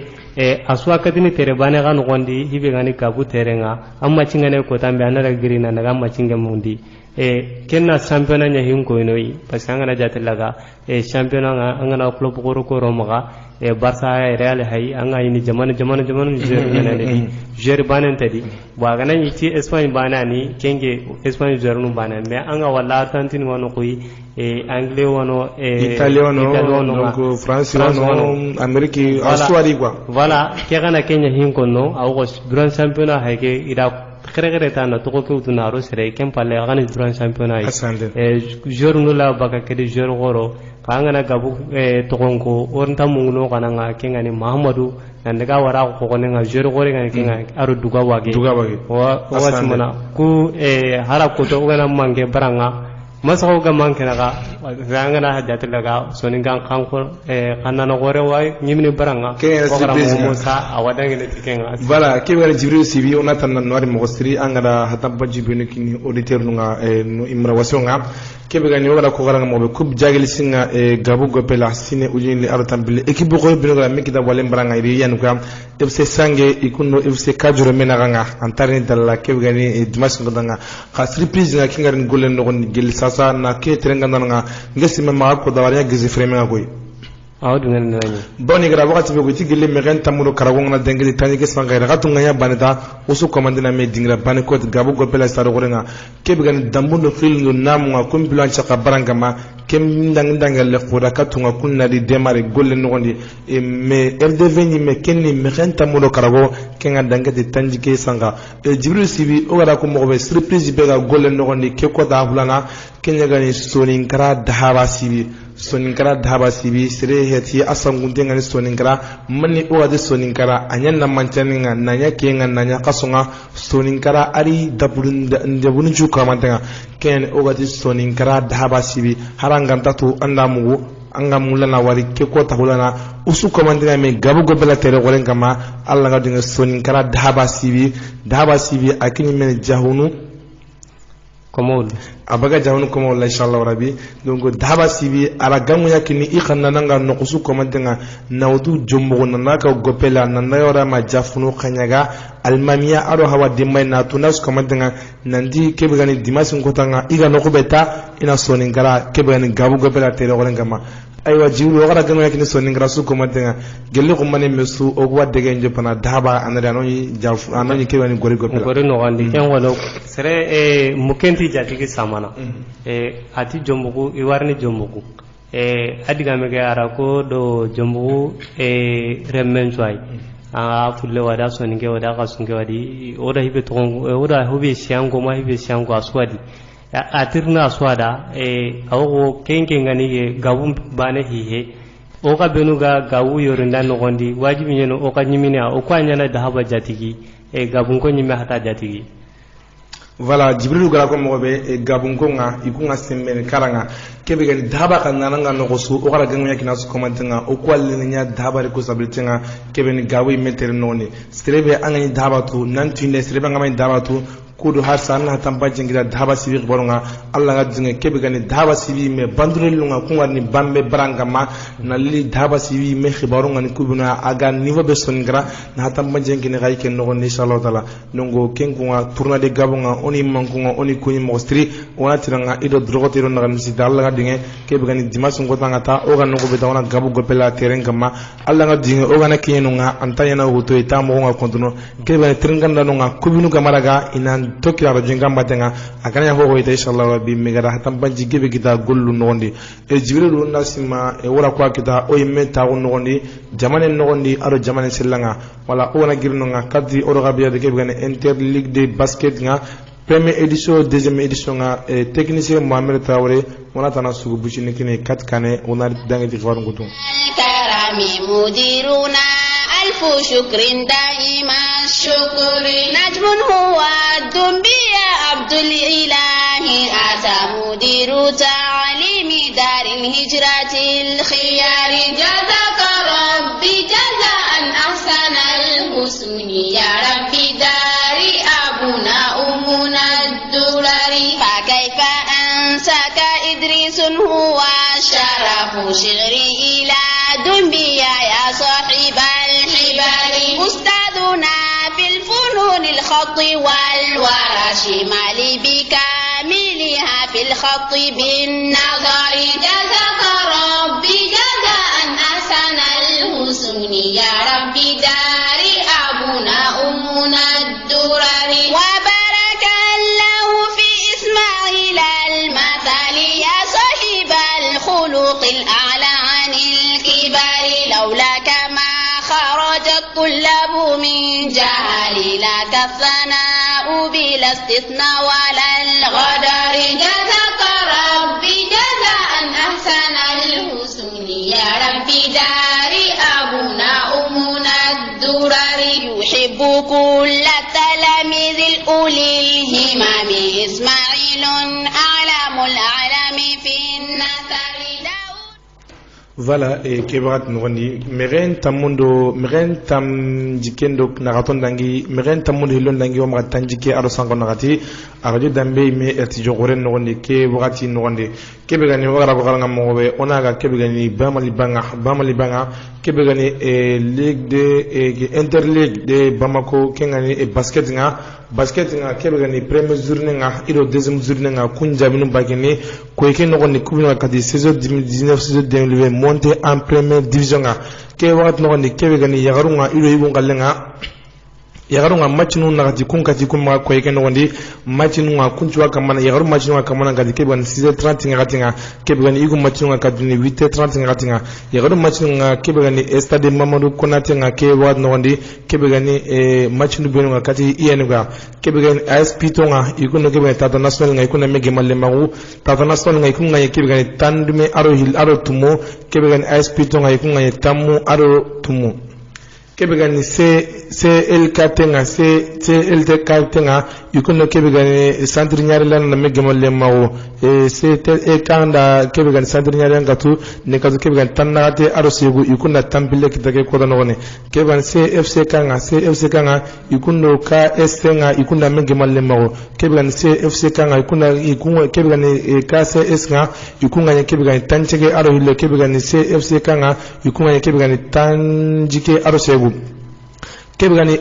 aswa kadini tere bane ga nogondi hibe gani kabu terenga amma cingane ko tambe anara girina naga macinga mundi kenna championnat nya hinko inoi pasanga na jatelaga championnat angana club goro ko romaga Barca Real hay anga ini zaman jeri banen tadi waga nan yiti Espagne banani kenge Espagne jernu banan me anga wala tantin wono koy anglais wono italiano donc français wono amerique aswari quoi voilà kegana kenya hinko no awo grand championnat hayke ida kere tana to ko kewtuna ro sere kem palle agani grand championnat jour la baka kedi jour goro kangana gabu tokonko ornta munguno kananga kengani Muhammadu nandaga wara ko konenga jour gore ngani kenga aru duga wage wa wasimana ku hara ko to gana mange baranga masawo ga manke naga zangana hajatulaga soningan kanko kanana gore wa nyimni baranga ko gara musa awadangi ne tikenga voilà kebere jibril sibi on attend noir mo gostri angada hatabba jibinu kini auditeur nunga no imra wasonga kebega ni wala ko garanga mo be kub jagel singa gabu gopela sine ujini artambil ekibu ko binu ga mikida walen baranga iri yan ko fc sange ikuno fc kajuro menanga antari dalla kebega ni dimas ngodanga ka surprise nga kingarin golen no gel sasa na ke terenga nanga ngesi mema ko dawariya gizi frame koy awdu ngene nani boni gara wakati be ko ci gelle me ren tamudo karagon na dengeli tani ke sanga ga tunga ya baneta usu komandina me dingra bani ko gabu go pela saro gorenga ke be gan dambundo khilnu namu ko bilan chaka baranga ma kem dangal le khoda katunga kunna di demare golle no gondi me rdv ni me kenni me ren tamudo karago kenga dangati tanji ke sanga jibril sibi o gara ko mo be surprise be ga golle no gondi ke ko da hulana kenya gani sonin kara dahaba sibi soninkara dhaba sibi sire heti asangunde ngani soninkara mani o ade soninkara anyanna manchaninga nanya kenga nanya kasonga soninkara ari dabunu juka mantenga ken o ade soninkara dhaba sibi haranga tatu andamu anga mulana wari ke ko tahulana usu komandina me gabu gobela tere golen kama alla ga dinga soninkara dhaba sibi akini men jahunu komol abaga jahunu komol la inshallah rabbi donc dhaba sibi ala gamu yakini ikhanna nanga nokusu komantenga nawdu jombo nanaka gopela nanayora ma jafunu khanyaga almamiya aro hawa dimay na tunas komantenga nandi kebegani dimasin kotanga iga nokubeta ina soningara kebegani gabu gopela tere golengama aywa jiwlu wagara gamu yakini soningara su komantenga gelle ko mane mesu ogwa dege nje pana dhaba anare anoni jafu anoni kebegani gori gopela gori no gandi ken walo sere mukenti jatigi samana ati jombugu iwarni jombugu adiga mege arako do jombugu remmen swai fulle wada soninge wada kasunge wadi oda hibe tongo oda hobe siango ma hibe siango aswadi atirna aswada awo kenke ngani gabum bane hihe oka benuga gawu yorinda no gondi wajibi nyeno oka nyimina okwa nyana dahaba jatigi gabun ko nyime hata jatigi voilà jibril gara ko mo be gabunko nga ikunga semmel karanga kebe gani dhaba kanana nga no gosu o gara ganya kina su komantenga o kwalle nya dhaba re ko sabiltenga kebe ni gawi meter noni strebe angani dhaba tu nanti ne strebe ngamay dhaba tu kudu har sanna tamba jingira dhaba sibi boronga alla ga jinga kebe gani dhaba sibi me bandurelu nga kunga ni bambe baranga ma na li dhaba sibi me khibaronga ni kubuna aga niveau be soningra na tamba jingine gay ken no inshallah taala nongo kenkunga tourna de gabonga oni mankunga oni kuni mostri ona tiranga ido drogotiro na gamsi dalla ga dinge kebe gani dimasu ngotanga ta o ga no go be tawna gabu go pela terenga ma alla ga dinge o ga na kiyeno nga antayana wuto ita mo nga kontuno kebe gani terenga no nga kubinu gamaraga inan tokira rajinga matenga akanya ho ita inshallah rabbi megara hatam banji gebe kita gollu nondi jibril nasima wora kwa kita o yimme tawu nondi jamane nondi aro jamane selanga wala o na girno nga kadri oro gabiya de gebe gani inter league de basket nga première édition deuxième édition nga technicien Mohamed Traoré wala tana sugu buchini kine kat kane ona dangi di xawar ngutum karami mudiruna alf ألف شكر دائم الشكر نجم هو الدنبيا عبد الإله أتى مدير تعليم دار الهجرة الخيار جزاك ربي جزاء أحسن الحسن يا ربي داري أبونا أمنا الدرر فكيف أنساك إدريس هو شرف شعري إلى دنبيا يا صاحب الحبال أستاذنا في الفنون الخط والورش مالي بكاملها في الخط بالنظر جزاك ربي جزاء أحسن الحسن يا ربي داري أبونا أمنا الدرر وبارك الله في إسماعيل المثل يا صاحب الخلق الأعلى عن الكبار لولاك ما خرج الطلاب من جهل لك الثناء بلا استثناء ولا الغدر جزاك ربي جزاء أحسن الحسن يا ربي داري أبونا أمنا الدرر يحب كل التلاميذ الأولي الهمام إسماعيل أعلام الأعلام في النثر Voilà, et kebarat nogondi meren tam jikendo nagaton dangi meren tamundo hilon dangi o maga tanjike aro sango nagati arajo dambe me eti jogoren nogondi ke wagati nogondi kebe gani wagara ko galanga mogobe onaga kebe gani bamali banga kebe gani ligue de interligue de Bamako kengani basket nga kebe gani première journée nga iro deuxième journée nga kunja binu bagini ko eke nogondi kubina kadi saison 2019 saison 2020 monté en première division nga ke wagat nogondi kebe gani yagarunga iro ibu ngalenga yagarunga matchinu nagati kunkati kuma ko eke nogondi matchinu nga kunchwa kamana yagaru matchinu nga kamana ngadi kebe gani 6h30 ngati nga kebe gani igu matchinu nga kaduni 8h30 ngati nga yagaru matchinu nga kebe gani stade Mamadou Konaté nga ke wagat nogondi kebe gani matchinu benu nga kati IN nga kebe gani AS Pito nga ikuno kebe gani tata national nga ikuno mege malemagu tata national nga ikuno nga kebe gani tandume aro tumo kebe gani AS Pito nga ikuno nga tamu aro tumo kebe gani CLK tenga ikuno kebe gani centre nyari lan na mege malemagu kanda kebe gani centre nyari ngatu ne kazu kebe gani tanate aro segu ikuna tampile kitake koda nogone kebe gani CFC kanga ikuno KS nga ikuna mege malemagu kebe gani CFC kanga ikuna kebe gani KCS nga ikunga kebe gani tanchege aro hille kebe gani CFC kanga ikunga kebe gani tanjike aro segu kebe gani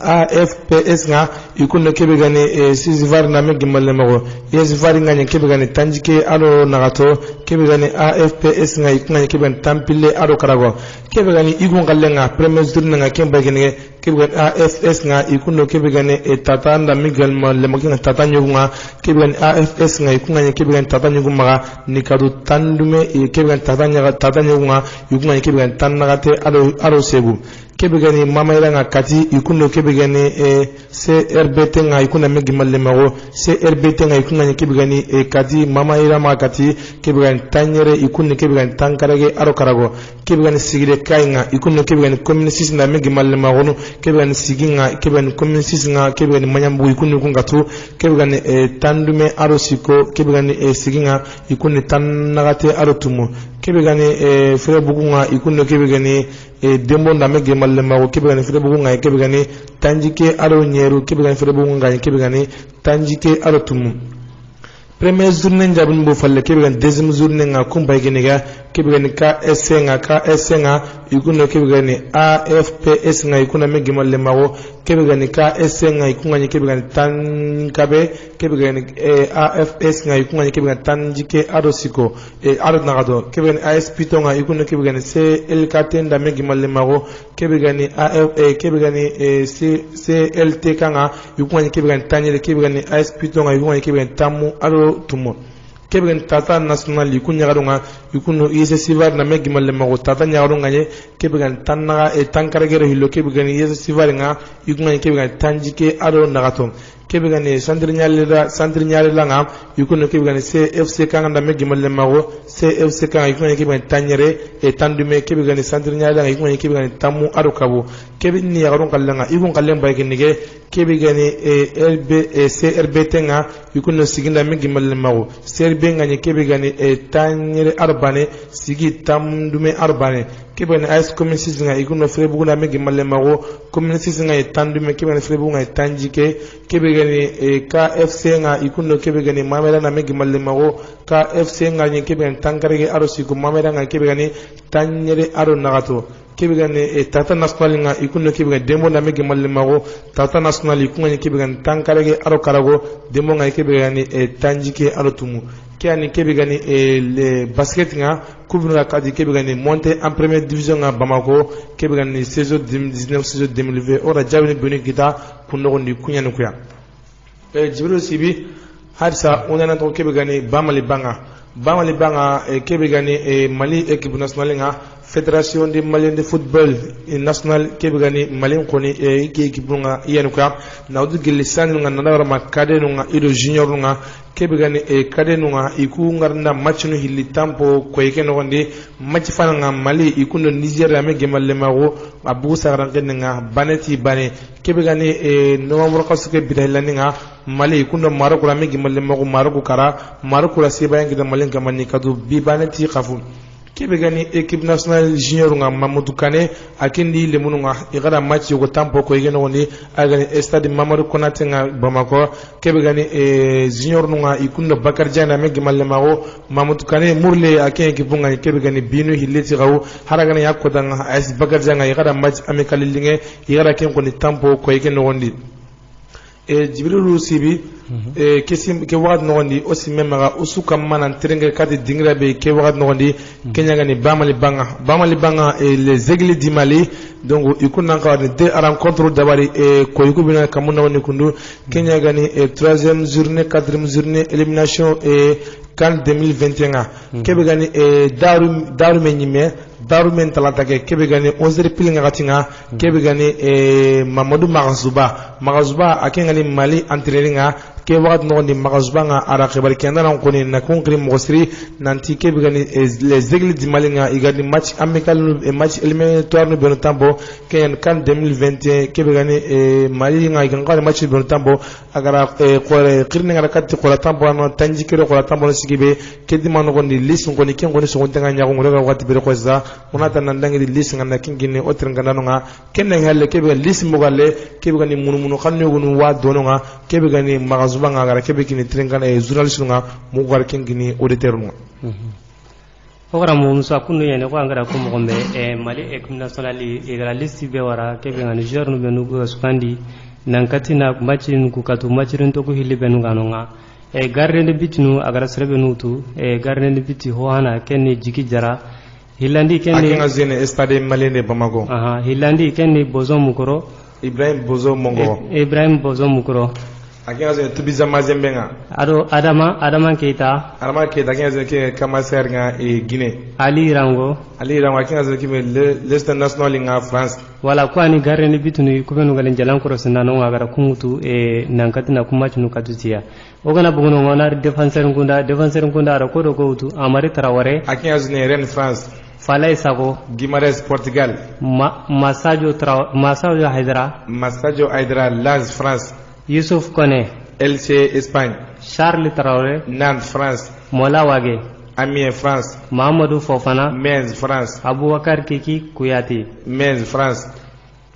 AFPS nga ikuno kebe gani sizivar na mege malemago yesivar nga kebe gani tanjike aro nagato kebe gani AFPS nga ikunga kebe gani tampile aro karago kebe gani igungalenga premier journée nga kemba gani kebe gani AFS nga ikuno kebe gani tatanda mege malemago nga tatanyo nga kebe gani AFS nga ikunga kebe gani tatanyo nga nikadu tandume kebe gani tatanyo nga ikunga kebe gani tanagate aro sebu kebe gani mama iranga kati ikuno kebe gani CRBT nga ikuna mege malemago CRBT nga ikuna kebe gani kati mama irama kati kebe gani tanyere ikuna kebe gani tankarage aro karago kebe gani sigire kai nga ikuna kebe gani communist na mege malemago no kebe gani siginga kebe gani communist nga kebe gani manyambu ikuna kungatu kebe gani tandume aro siko kebe gani siginga ikuna tanagate aro tumo kebe gani frebugu nga ikuna kebe gani dembo na mege malemago kebe gani frebugu nga kebe gani tanjike aro nyeru kebe gani frebugu nga kebe gani tanjike aro tumu première journée njabun bo falle kebe gani deuxième journée nga kumba geniga kebe gani KS nga ikuno kebe gani AFPS nga ikuna mege malemago kebe gani KS nga ikunga kebe gani tankabe kebe gani AFS nga ikunga kebe gani tanjike aro siko aro nagado kebe gani AS Pito nga ikuno kebe gani CLK tenda mege malemago kebe gani kebe gani CLT kanga ikunga kebe gani tanyele kebe gani AS Pito nga ikunga kebe gani tamu aro tumo kebe gani tata national ikunya garunga ikuno sivar na mege malemago tata nyagarunga nye kebe gani tannaga tankaragere hillo kebe gani sivar nga ikunga kebe gani tanjike aro nagato kebe gani centre nyale la ngam ikuno kebe gani CFC kan da me gimal mago CFC kan ikuno kebe gani tanyere e tandume kebe gani centre nyale la ikuno kebe gani tamu arukabo kebe ni yaron kallanga ikun kallen bay kenige kebe gani CRB tenga ikuno siginda me gimal mago CRB ngani kebe gani tanyere arbane sigi tamdume arbane kebe gani ice community singa ikuno frebu na me gimal mago community singa tandume kebe gani frebu ngai tanjike kebe gani KFC nga ikuno kebe gani mamera na me gimal mago KFC nga ni kebe gani tankarege aro siku mamera nga kebe gani tanyere aro nagato kebe gani tata national nga ikuno kebe gani demo na me gimal mago tata national ikuno ni kebe gani tankarege aro karago demo nga kebe gani tanjike aro tumu kiani kebe gani le basket nga kubinu kadi kebe gani monter en première division nga Bamako kebe gani saison 2019 saison 2020 ora jawni boni kita kuno ndi kunya nukuya Jibril Sibi hadisa unana to kebe gani Bamali Banga kebe gani Mali équipe nationale nga Fédération de Malien de football national kebe gani Malien koni équipe nga yanuka na udu gilisani nga nana ma kade nga ido junior nga kebe gani kade nga iku ngarna match no hilli tampo ko yake no ndi match fana nga Mali iku no Nigeria me gemalle mago abu saran nga baneti bane kebe gani no mo ko suke bidalani nga Mali iku no Maroko la me gemalle mago Maroko kara Maroko la seba ngi da Mali ngamani kadu bi baneti khafu kebe gani équipe nationale junior nga Mamadou Kane akindi le munu nga igara match yo tampo ko yeno ni agani stade Mamadou Konaté nga Bamako kebe gani junior nga ikunda Bakar Diana me gimalle mago Mamadou Kane murle aken équipe nga kebe gani binu hilleti gawo haragana yakko danga as Bakar Diana igara match amical linge igara ken ko ni tampo ko yeno ndi Jibril Sibi kesim ke wad nogondi aussi même ga usuka manan terenge kati dingra be ke wad nogondi Kenya gani Bamali Banga les Aigles du Mali donc ikuna ka de rencontre dabari ko yikubina kamuna woni kundu Kenya gani 3e journée 4e journée élimination CAN 2021 kebe gani daru menyime daru men talata ke kebe gani 11 pilinga katinga kebe gani Mamadou Magazuba akengani Mali entraîninga ke wagat no ni Magazuba nga ara khibari kenda nan koni na konkri mosri nanti kebe gani les Aigles du Mali nga igadi match amical match éliminatoire no beno tambo ken CAN 2021 kebe gani Mali nga iganga match beno tambo agara ko khirni nga katti ko tambo no tanjikiro ko tambo sigibe kedi mano gondi list ngoni ken ngoni so ngonga nyago ngoro wati bere ko za monata nan dangi list ngana kingine otre ngana no nga ken halle kebe list mogale kebe gani munu xanne gonu wa dono nga kebe gani Magazuba nga gara kebe kini trengana journaliste nga mu gar kingini auditeur nga ogara mo musa kunu yene ko angara ko mo gombe Mali équipe nationale igara list be wara kebe ngani joueur no benu go sukandi nan katina matchin ku katu matchin to ko hilli benu ngano nga garde bitinu agara serbe nutu garde biti hoana kenni jiki jara hilandi kenni akinga zene stade Malien Bamako hilandi kenni Bozo Mukoro Ibrahim Bozo Mukoro akinga zene tubiza mazembenga adama Keita akinga zene ke kamaser nga Guinée Ali Rango akinga zene ke l'Est national nga France wala kwani garde bitinu kubenu galen jalan koro sinano ngara kungutu nankatina kumachinu katutia ogana bugono ngona défenseur ngunda ara kodo ko utu Amari Traoré akinga zene Rennes France Falay Sago Guimarães Portugal Massadio Haidara Lens France Youssouf Kone LC Espagne Charles Traoré Nantes France Mola Wage Amiens France Mahamadou Fofana Metz France Aboubakar Kiki Kouyaté Metz France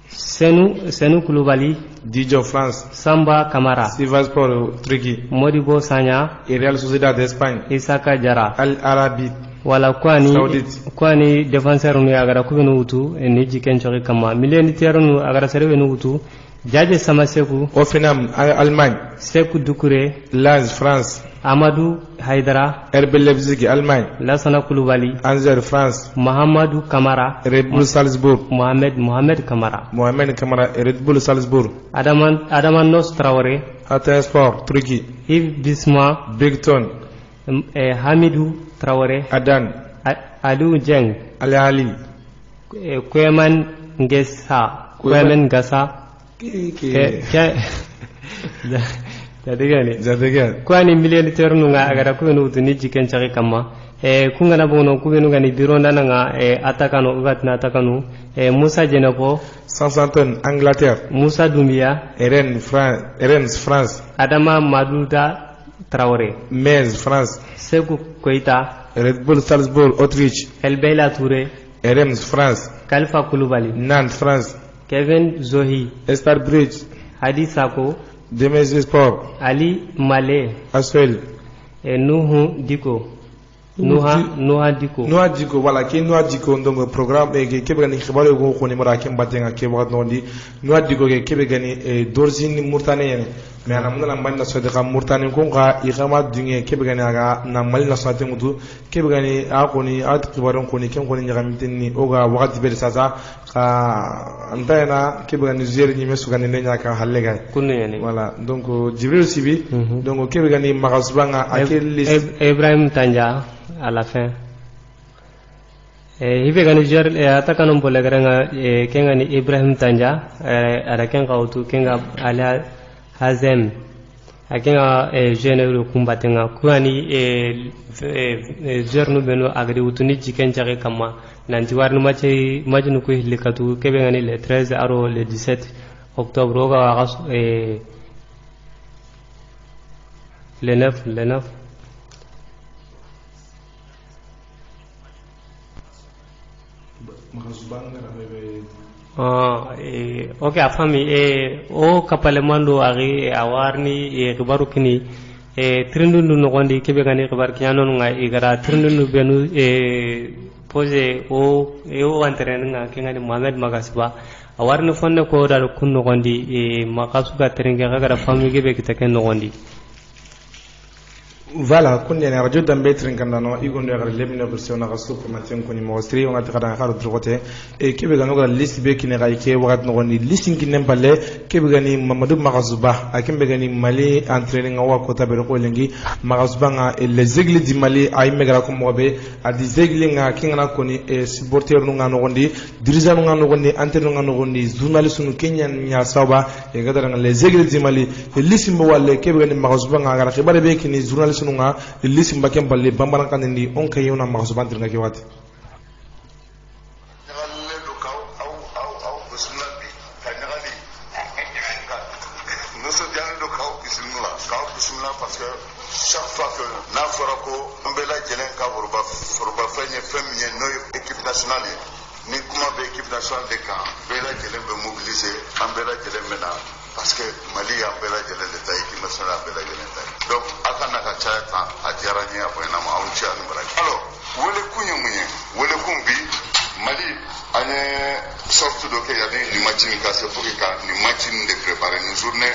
Senou Koulibaly Dijon France Samba Camara Sivasspor Turquie Modibo Sagna Real Sociedad d'Espagne Isaka Diarra Al Arabi wala kwani défenseur nu agara kubenu utu ni jiken chori kama militaire nu agara serve nu utu Jaje Samaseku Offenham Allemagne Sekou Doucouré Lens France Amadou Haidara RB Leipzig Allemagne Lassana Koulibaly Angers France Mahamadou Kamara Red Bull Salzbourg Mohamed Kamara Red Bull Salzbourg Adaman Nos Traoré Hatayspor Turquie Yves Bisma Brighton Hamidou Traoré Adan Aliou Dieng Ali Koueman Ngessa Zadegani ko ani militaire nu nga agara ko no tuni jiken chari kama kungana bono kubenu gani bironda nga atakano ugatna atakano Moussa Djenoko 500 Angleterre Moussa Doumbia Rennes France Adama Madouda Traoré Metz France Sekou Koita Red Bull Salzbourg Autriche El Beila Touré Reims France Khalifa Koulibaly Nantes France Kevin Zohi Star Bridge Hadi Sako Demes Sport Ali Malé Aswell Nuhu Diko Noa Diko voilà qui Noa Diko donc programme et qui gani xibaro go ko ni mara kem batenga ke wagat nondi Noa Diko ke be gani dorzini murtane mais ana mun na manna so de kam murtane ko ga igama dunge ke be gani aga na mal na sate mutu ke be gani a ko ni at xibaro ko ni kem ko ni ngam tinni o ga wagat be sasa ka antena ke be gani zeri ni mesu gani nenya ka halle ga kunni voilà donc Jibril Sibi donc ke be gani magasbanga akeli Ibrahim Tanja à la fin hibe gani jer atakanon bolle garanga kenga ni Ibrahim Tanja ara kenga utu kenga ala Hazem akenga jeune kumbatenga kuani jernu beno agri utuni jiken jage kama nanti warnu machi majnu ko hilikatu kebe ngani le 13 aro le 17 octobre oga le 9 ok afami o kapalemando ari awarni kibaru kini trindundu nogondi kebe gani kibar kiano nga igara trindundu benu pose o antren nga kengani Mohamed Magasiba awarni fonne ko dal kun nogondi makasuga tringe gara fami kebe kitake nogondi voilà kunde na radio dambe trinkandano igondo ya lebne version na rasu formation ko ni mostri on ati kada kharo drote e kebe gano ga list be kine ga ke wagat no ni listing kine balle kebe gani Mamadou Magazuba akimbe gani Mali entraîning wa ko tabere ko lengi Magazuba nga les aigles du Mali ay megara ko mobe adi aigles nga kinga ko ni supporter no nga no gondi dirigeant no nga no gondi entraîneur nga no gondi journaliste no Kenyan nya sawba e gadara nga les aigles du Mali listing bo walle kebe gani Magazuba nga ga khibare be kini journaliste nga lisi mbakem balle bambara kan ni on kay yona maxsuban dir nga ki wat parce que chaque fois que n'afrako mbela jelen ka forba fenye femye no équipe nationale ni kuma be équipe nationale de kan bela jelen be mobiliser ambela jelen mena parce que Mali a bela jelen de taille qui nationale bela jelen taille donc akana ka chata a jarani a boyna ma on chia ni baraki alors wole kunye munye wole kumbi Mali ane sorte de que y a des matchs qui se pour que ni match de préparer une journée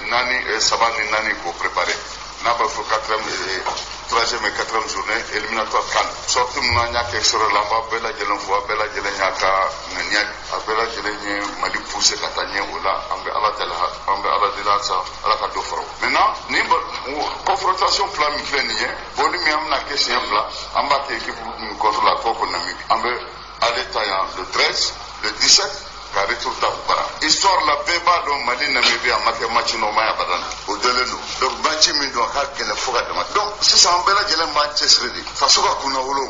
nani sabani nani ko préparer na ba fo 4e et 3e et 4e journée éliminatoire kan sorte mu nya ke sur la ba bela jelen fo bela jelen nyaka nya bela jelen Mali pousser katanye wala ambe ala dela sa ala ka do foro maintenant ni confrontation planifiée ni boni mi amna question là amba ke équipe contre la Coco Namibie ambe aller taillant le 13 le 17 ka retour ta bara histoire la beba do Mali Namibie a marqué match no maya badan au delenu donc match min do ka gele foga de donc si ça ambela jele match sredi fasuka kuna wolo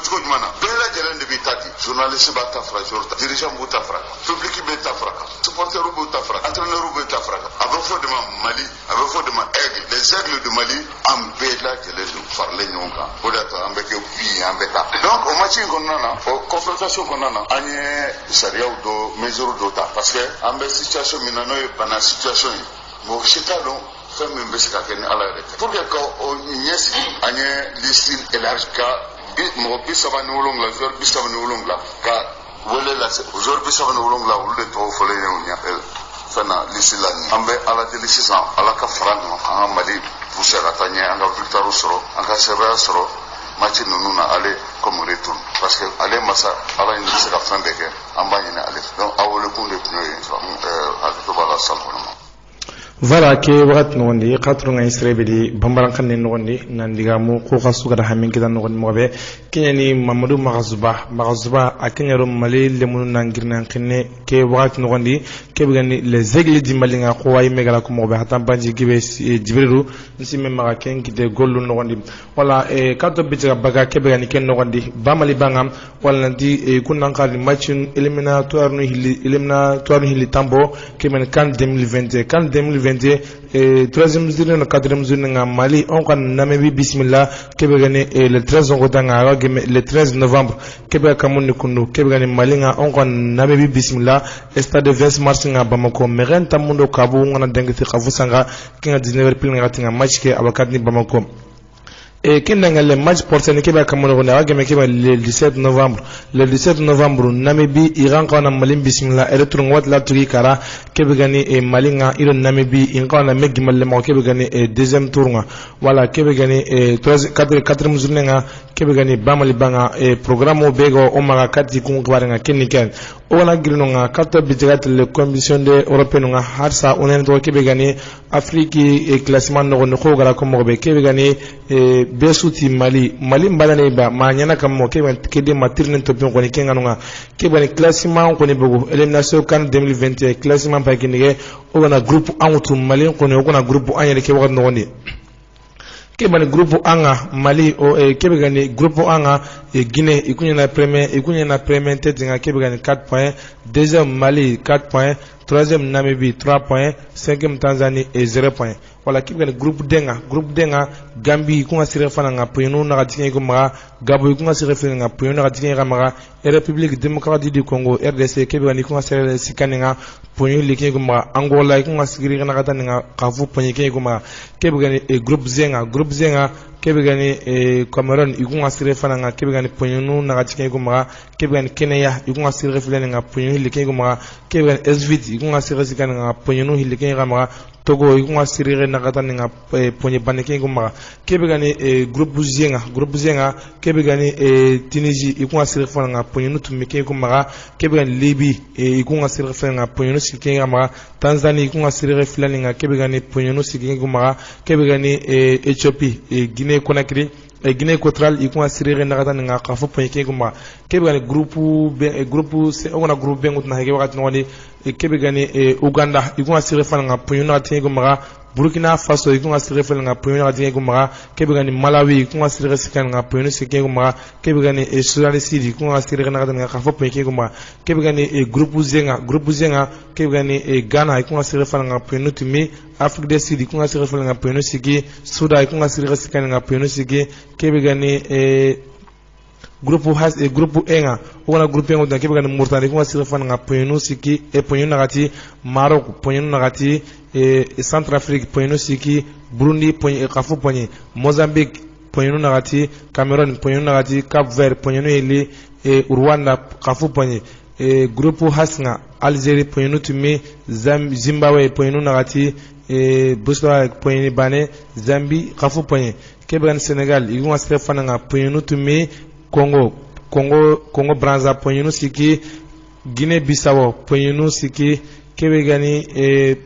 tuko jumana bela jele de bitati journaliste ba ta fra jorta dirigeant bu ta fra public be ta fra supporter bu ta fra entraîneur bu ta fra avec fo de Mali avec fo de aigle les aigles de Mali ambela jele do farle nyonga odata ambeke pi ambeka donc au match konana au confrontation konana anye sharia do mesure d'ota parce que ambe situation minano e bana situation mo chitalo femme mbesika ken ala rete pour que ko nyesi anye liste élargie mo bisaba ni wolongla zor bisaba ni wolongla ka wole la zor bisaba ni wolongla wole to fole nya fana liste la ambe ala de liste ala ka frano amali pousser atanye anga victoire soro anga sera soro match nous na aller comme retour parce que aller massa ala ni se ka fin beke ambanye na aller donc awole kunde pneu à to bala salon Voilà ke wagat nogondi katru nga isrebe di bambaran kan nogondi nandiga mu ko kasuga da hamin kidan nogondi mobe kenyani Mamadou Magazuba akenyaro mali lemunu nangirna kinne ke wagat nogondi ke bigani les aigles di malinga ko way megala ko mobe hatan banji gibe jibrilu nsime maga ken kite gollu nogondi wala kato bitira baga ke bigani ken nogondi ba mali bangam wala ndi kunan kali matchun eliminatoire no hili tambo ke men kan 2020 troisième journée no quatrième journée nga Mali on kan namebi bismillah kebe gani le 13 on tanga le 13 novembre kebe kamuni kundu kebe gani Mali nga on kan namebi bismillah stade 20 mars nga Bamako meren tamundo kabu ngana dengti khafu sanga kinga 19h pil nga tinga match ke abakatni Bamako kinanga le match portene keba kamono ko nawa game keba le 17 novembre Namibie Iran kana malim bismillah eretrung wat la tugi kara kebe gani malinga iro Namibie inka na megi malle mo kebe gani deuxième tour nga wala kebe gani 4e journée nga kebe gani bamali banga programme bego o maga kati kun kware nga keniken ona girno nga kato bitigat le commission de européenne nga harsa onen to kebe gani Afrique classement no ko gara ko mo be kebe gani besuti Mali mbalane ba manyana kam mo kede matirne to pion ko ni kenga nga kebe ni classement ko ni bogo élimination kan 2021 classement pa kinige o na groupe antu Mali ko ni ko na groupe anyere ke wagat no ni kebani groupe anga Mali o kebani groupe anga Guinée ikunya na premier tête nga kebani 4 points deuxième Mali 4 points troisième Namibie 3 points cinquième Tanzanie et 0 points wala kebani groupe denga Gambie ikunga sire fana nga puyunu na gatinga ko maga Gabon ikunga sire fana nga puyunu na gatinga ga maga République démocratique du Congo RDC kebani ikunga sire sikaninga puyunu likinga ko maga Angola ikunga sire na gatinga kafu ponyike ko maga kebani groupe zenga kebani Cameroun ikunga sire fana nga kebani puyunu na gatinga ko maga kebani Kenya ikunga sire fana nga puyunu likinga ko maga kebani SVT ikunga sire sikaninga nga puyunu likinga ga maga Togo ikunga sire na gatinga ponye banike ko maga kebani groupe zenga kebani Tunisie ikunga sire fana nga puyunu tumike ko maga kebani Libye ikunga sire fana nga puyunu sikinga maga Tanzanie ikunga sire fana nga kebani puyunu sikinga ko maga kebani Ethiopie Guinée Conakry Guinée Equatoriale ikunga sire na gatinga nga kafu ponye ko maga kebani groupe ona groupe bengut na hege wakati ngoni kebani Uganda ikunga sire fana nga puyunu atinga ko maga Burkina Faso ikunga sire fana nga puyunu atinga ko maga kebani Malawi ikunga sire sikana nga puyunu sikinga ko maga kebani Sudan du Sud ikunga sire na gatinga nga kafu ponye ko maga kebani groupe zenga kebani Ghana ikunga sire fana nga puyunu tumi Afrique du Sud ikunga sire fana nga puyunu sigi Sudan ikunga sire sikana nga puyunu sigi kebani groupe enga ona groupe enga kebani Mauritanie ikunga sire fana nga puyunu siki puyunu nagati Maroc puyunu nagati Centrafrique puyunu siki Burundi kafu ponye Mozambique puyunu nagati Cameroun puyunu nagati Cap Vert puyunu ili Rwanda kafu ponye groupe hasnga Algérie puyunu tumi Zimbabwe puyunu nagati Botswana puyunu bane Zambie kafu ponye kebani Sénégal ikunga sire fana nga puyunu tumi Congo Brazza puyunu siki Guinée Bissau puyunu siki kebani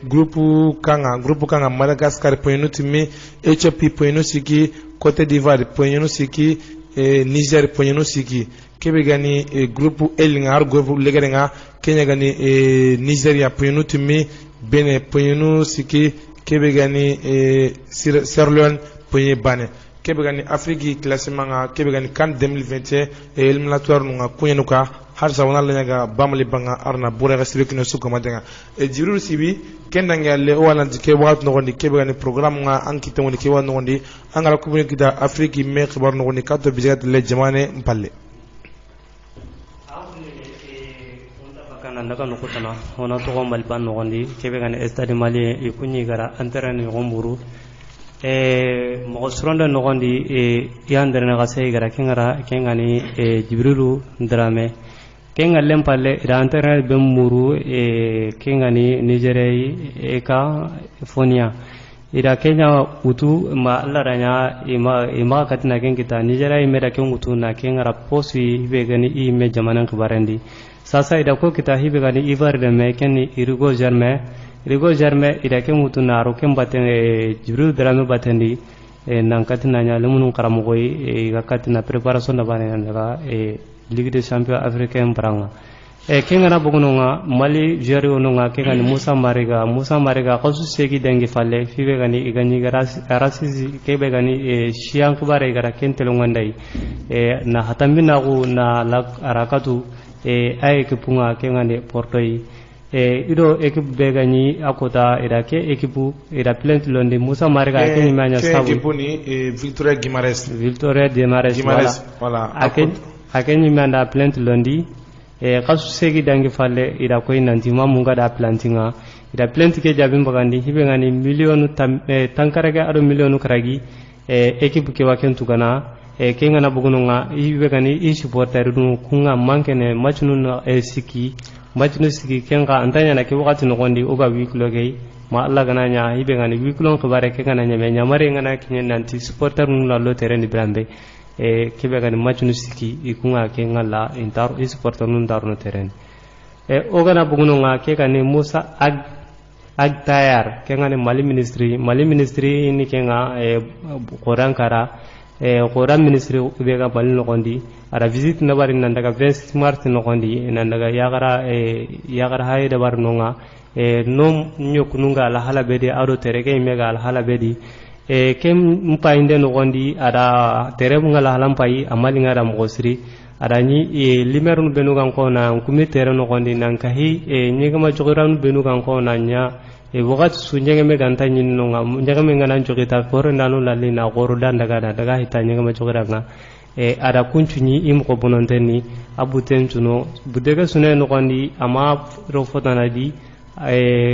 groupe kanga Madagascar puyunu tumi Éthiopie puyunu siki Côte d'Ivoire puyunu siki Niger puyunu siki kebani groupe Elinga groupe legerenga Kenya gani Nigeria puyunu tumi Benin puyunu siki kebani Sierra Leone puyunu bane kebani Afrique classement nga kebani CAN 2021 éliminatoire nga kunyenuka harsa wana lenga bamali banga arna bore gasibek no suko madenga jibril sibi kendanga le wala dike wat no gondi kebani programme nga ankite woni ke wan no gondi angala ko boni kita Afrique me khibar no gondi kato bigat le jamane mpalle ndaka no kutana ona to gombal ban no gondi kebani stade Mali ikunyi gara anterne gomburu mo sronda no gondi yandere na gasay gara kengani jibrilu drame kenga lempalle ida internet be muru kengani nigeria ka fonia ida kenya utu ma allaranya ima katina kengita nigeria imeda kengutu na kengara posi be gani ime jamanan kibarendi sasa ida ko kita hibe gani ivar de me kenni irigo germain rigo jarme ida ke mutu naro kem baten jibril drame batendi nan katina nya lemunun karamogoy ga katina préparation da bane daga ligue des champions africain branga kengana bugunonga mali jeri ononga kengani musa mariga qasu segi dangi falle fibe gani igani garasi kebe gani shian kubare gara kentelongandai na hatambina ku na arakatu ay ekipunga kengani portoi ido ekip be gani akota ida ke ekipu ida plant londi musa mariga kenyi manya sabu ekipu ni Victoria Guimares wala akenyi manda plant londi qasu segi dangi falle ida koy nanti mamunga da plantinga ida plant ke jabim bagandi hibe ngani million tankarage ado million karagi equipe ke waken tugana ke ngana bugununga hibe gani i supporter dum kunga mankene matchunu siki kenga antanya na ke wakati no gondi oga wiklo gay ma Allah gana nya hibe ngani wiklo ko bare ke ngana nya me nyamare ngana kinyen nanti supporter nu la lo terrain brambe kebe gani matchunu siki ikunga ke ngala intar isporto nun darno terrain ogana bugununga ke gani musa ag tayar ke ngani mali ministry ni ke nga qoran kara qoran ministry be ga bal no gondi ara visit na bari nan daga 20 mars no gondi nan daga yagara hayde bar nonga nom nyokununga la hala bedi ado terege mega la hala bedi kem mpainde no gondi ada terebu ngala halampai amali ngara mogosri ada ni limerun benu kan ko na kumi tere no gondi nan kahi nyega ma jogiran benu kan ko na nya wakati su nyega me ganta nyin no ngam nyega me ngana jogita ko ndanu lalli na goro dan daga hita nyega ma jogiranga ada kunchuni im ko bononteni abuten tuno budega sunay no gondi ama ro fotana di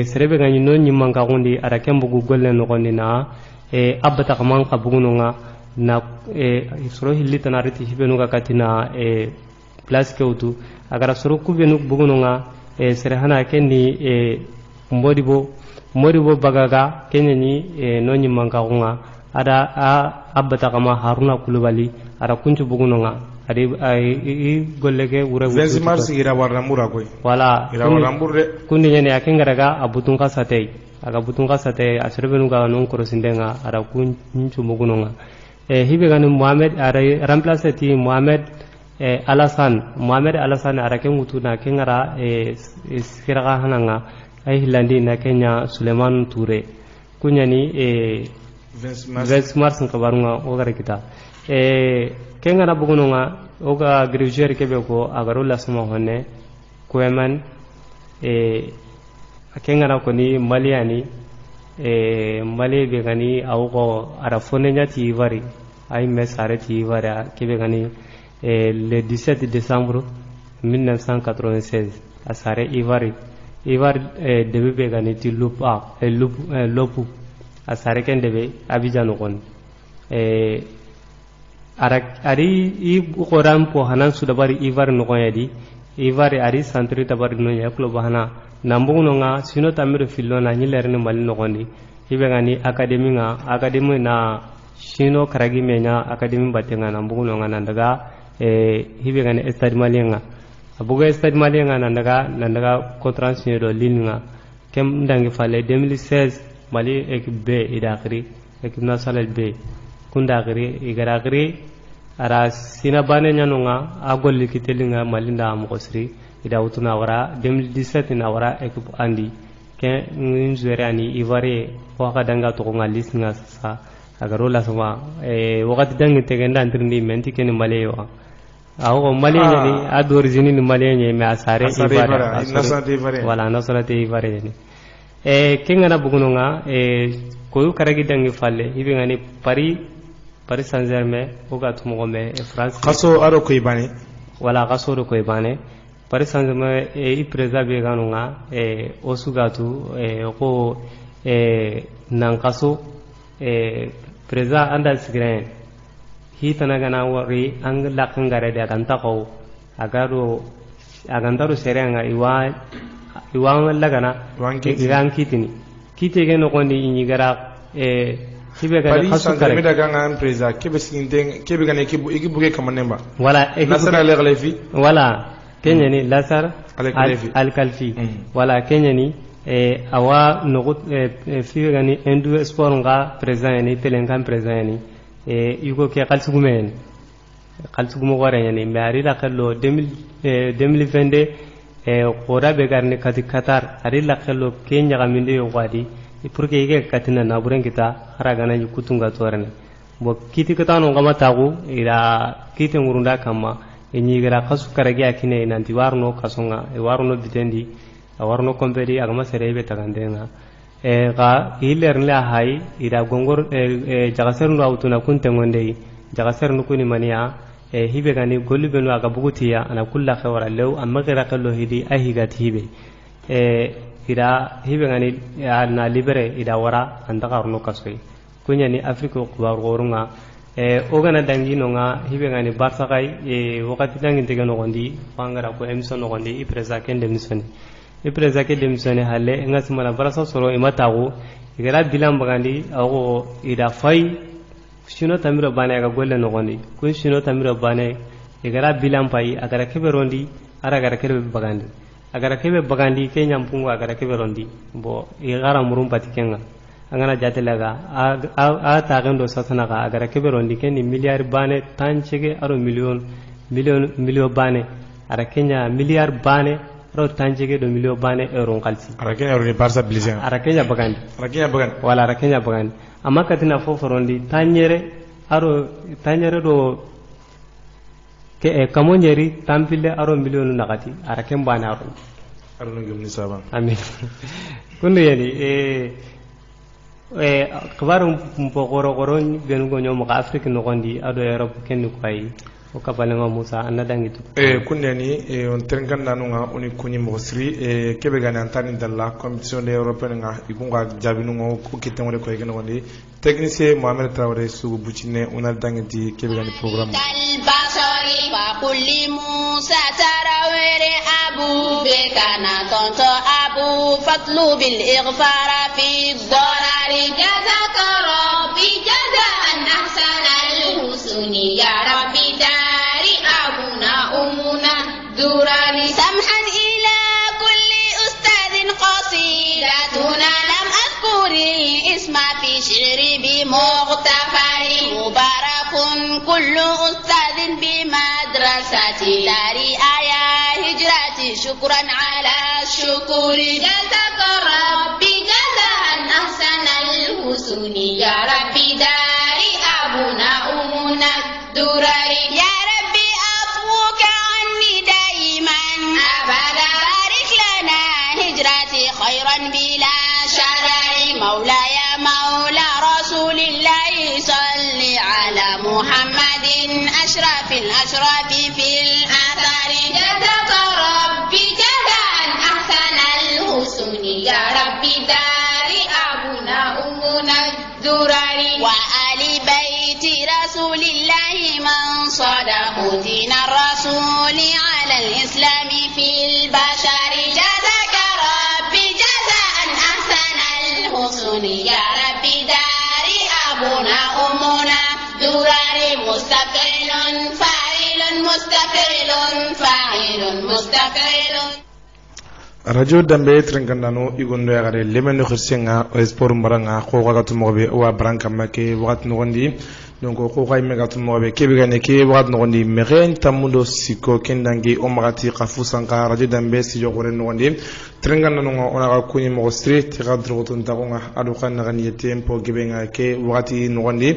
serebe ganyi no nyimman ka gondi ada kembu golle no gondi na abata kaman ka bugununga na soro hilita na riti hibenuga katina place keutu agara soro kubenu bugununga serehana kenni modibo bagaga kenyani nonyi mankaunga ada abata kama haruna kulubali ada kuncu bugununga adi golleke wure Benzema sigira warramura koy wala ira warramurde kundi nyene akengaraga abutun kasate aga butun kasate asrebenu ga non korosindenga ara kunchu mugunonga hibe gani Mohamed ara remplacer ti Mohamed Alassane ara kengutu na kengara sikiraga hananga ay hilandi na Kenya Suleiman Touré kunyani 20 mars kabarunga ogara kita kengara bugunonga oga grivjer kebe ko agaro lasuma honne kueman akengana ko ni maliani mali be gani awko ara fonenya ti vari ay mesare ti vari kebe gani le 17 décembre 1996 asare ivari debe be gani ti lopu asare ken debe abidjan kon ari i qoran po hanan su dabari ivari no yadi ivari ari santri tabari no yaklo bahana nambuguno nga sino tamiro fillo na nyilerne mali no gondi hibe ngani academy na sino karagi menya academy batenga nambuguno nga nandaga hibe ngani stade malenga abuga stade malenga nandaga contrat signé do linga kem ndangi fale 2016 mali équipe B idakri équipe nationale B kundakri igaragri ara sina bane nyanonga agolli kitelinga malinda amosri ida utuna wara 2017 na wara équipe andi ke nzere ani ivoire waka danga to ngalis nga sa agaro la sama wakati dangi tegenda ndirndi menti ken maleyo awo maleyo ni adu origine ni maleyo ni me asare ivoire wala nasolate ivoire ni kengana bugunonga koyu karagi dangi falle hibe ngani Paris Saint-Germain oga tumo me France kaso aro ko ibane wala kaso ro ko ibane Paris Saint-Germain i preza be ganunga osugatu ko nan kaso preza anda sigren hitana gana wari ang lakangare de aganta ko agantaro serenga iwa lagana iran kitini no kondi inyigara kibe ga kasu kare me daga ngam preza kibe singden kibe ga ne kibuge kamanemba wala nasara le galefi wala Kenya ni Lasar Al-Kalfi wala Kenya ni awa no fi gani endu sport nga president ni telenkan president ni yugo ke kalsugumen kalsugumo gore ni mari la kallo 2022 qora be garne kati Qatar ari la kallo Kenya gaminde yo wadi pour que yige katina na buren kita haragana yukutunga torane bo kiti kata no ngama tagu ira kiti ngurunda kama enyi gara kasu karage akine nanti warno kasonga warno bitendi warno kompedi agama serebe tagandenga ga ilerla hay ira gongor jagaser no autuna kuntengonde jagaser no kuni mania hibe gani golli benu aga bugutiya ana kulla khawara law amma gara kallo hidi ahigat hibe ira hibe gani na libere ida wara andaka arno kasoi kunya ni afriko kubar gorunga ogana dangi no nga hibe gani barsa kai wakati dangi tege no gondi pangara ko emso no gondi ipresa kende misoni ipresa kende misoni halle ngasi mala barasa soro imatago igara bilam bagandi ago ida fai shino tamiro bane aga golle no gondi kun shino tamiro bane igara bilam pai agara keberondi ara gara kebe bagandi agara kebe bagandi kenya mpungu agara keberondi bo igara murum patikenga angana jatelaga a tagendo satana ga agara keberondi kenni miliyar bane tanchege aro million bane ara kenya miliyar bane aro tanchege do million bane euro kalsi ara kenya ro ni barsa blizen ara kenya bagandi wala ara kenya bagandi amma katina foforondi tanyere do ke kamonyeri tampile aro million nakati ara kembana aro ngum ni saba amin kunde yani kabaru mpo goro ben go nyomo ka afrique no gondi ado europe ken ko ay o kabalenga musa anadangi tu kunde ni on ternganda no nga oni kunyi mo sri kebe gani antani dalla commission de européenne nga ikunga jabinu ngo ko kitamo ko yegno gondi technicien Mohamed Traoré sugu bucine ona dangi di kebe gani programme وكل موسى تراوير أبو بكنا طنط أبو فاطلب بالإغفار في الضرر جزاك ربي جزاء أحسن الحسن يا ربي داري أبونا أمنا دراني سمحا إلى كل أستاذ قصيدتنا لم أذكر الاسم في شعري بمغتفر مبارك كل أستاذ بمدرسة داري آية هجرتي شكرا على الشكر جزاك ربي جزاء أحسن الحسن يا ربي داري أبونا أمنا دراري يا ربي أطوك عني دائما أبدا بارك لنا هجرتي خيرا بلا شرر مولاي مولى رسول الله صل على محمد أشرف الأشراف في الآثار جزاك ربي جزاء أحسن الحسن يا ربي داري أبونا أمنا الدراري وآل بيت رسول الله من صدق دين الرسول على الإسلام في البشر جزاك ربي جزاء أحسن الحسن يا ربي داري أبونا أمنا دراري مستقل فاعل مستقل فاعل مستقل radio dambe trenkandano igondo yagare lemeno khirsenga o sport mbaranga ko gatu mobe wa branka make wagat nogondi donc ko kay megatu mobe kebe gane ke wagat nogondi meren tamudo siko kendangi o magati khafusanka radio dambe si jogore nogondi trenkandano ona ga kunyi mo street gadro ton tagonga adu kan ngani tempo gebenga ke wagati nogondi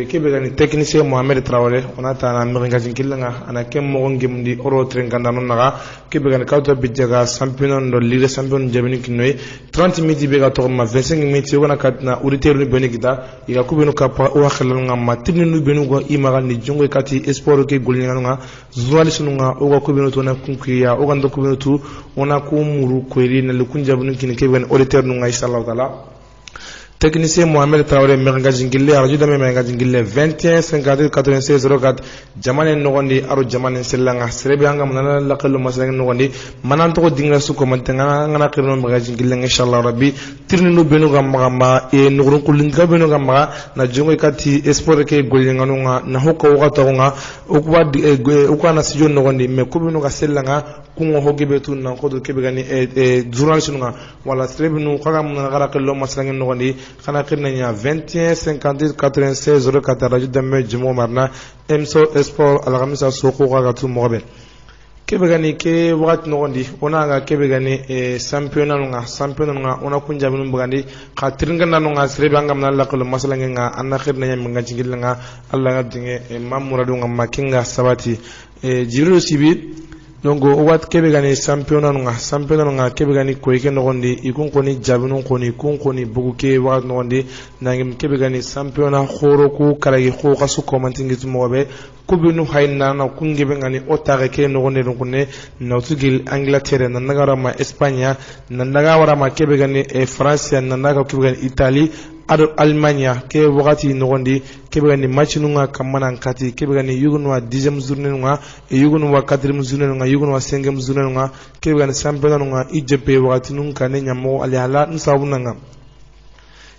kebe gane technicien Mohamed Traoré ona tana merenga jinkilanga ana kem mo ngemdi oro trenkandano naga kebe gane kawto bijaga champion do ligue champion jabini kinoi 30 minutes be ga to ma 25 minutes wona katna auditeur ni beni kita iga kubenu kapa o khalal nga matini nu benu go imaga ni jongo kati sport ke golni nga journaliste nga o go kubenu to na kunkiya o gando kubenu tu ona ko muru ko ri na lu kunjabuni kin ke ben auditeur nga inshallah taala technicien Mohamed Traoré Meranga Jingille radio dame Meranga Jingille 21 54 96 04 jamane nogondi aro jamane selanga serebe anga manana laqallu masalan nogondi manan to dingra su komantanga ngana kirno Meranga Jingille inshallah rabbi tirni no benu gamma e nugurun kullin ga benu gamma na jongo kati esport ke golyangano nga na hokko wakata nga ukwa na sijo nogondi me kubinu ga selanga kungo hogibe tun na ko do kebe gani journaliste nga wala serebe no kaga manana gara kallo masalan nogondi kana kirna nya 21 50 96 04 radio dame jimo marna emso sport algamisa soko ga tu mobe kebe gani ke wakati nogondi ona ga kebe gani championnat nga ona kunja binu bugandi ka tiringa nanu nga serebe anga manana lakalo masalan nga anna khirna nya minga jingil nga alla ga dinge mamuradu nga makinga sabati jiru sibi donc wat kebe gani championnat nga kebe gani ko yake nogondi ikun koni jabinu koni kun koni buguke wa nogondi nangim kebe gani championnat khoro ku karagi kho kasu commenting tu mobe kubinu hayna na kungebe ngani otare ke nogondi dunne nautugil Angleterre nanaga ma Espagne nanaga wara ma kebe gani France nanaga kebe gani Italie ado Allemagne ke wakati nogondi kebe gani match nunga kamana nkati kebe gani yugunwa 10e journée nunga yugunwa 4e journée nunga yugunwa 5e journée nunga kebe gani championnat nunga IJP wakati nunga ne nyamo ali ala nsabunanga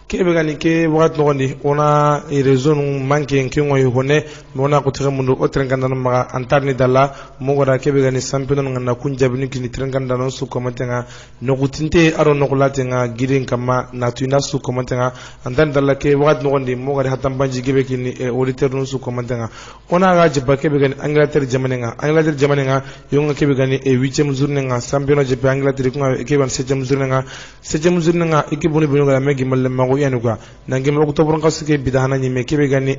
kebe gani ke wakati nogondi ona raison manke nkengo yone mona ko tere mundu o trenganda no maga antarni dalla mogora kebe gani championnat nunga na kunjabini kini trenganda no su komantenga no gutinte aro no kulatenga girin kama na tuina su komantenga antan dalla ke wakati nogondi mogara hatambanji gebe kini auditeur no su komantenga ona ga jiba kebe gani Angleterre jamanenga yonga kebe gani 8e journée nga championnat jepe Angleterre ko kebe 7e journée nga ikibuni binu ga megi malle yanuga nangem octobre ngasuke bidana nyime kebe gani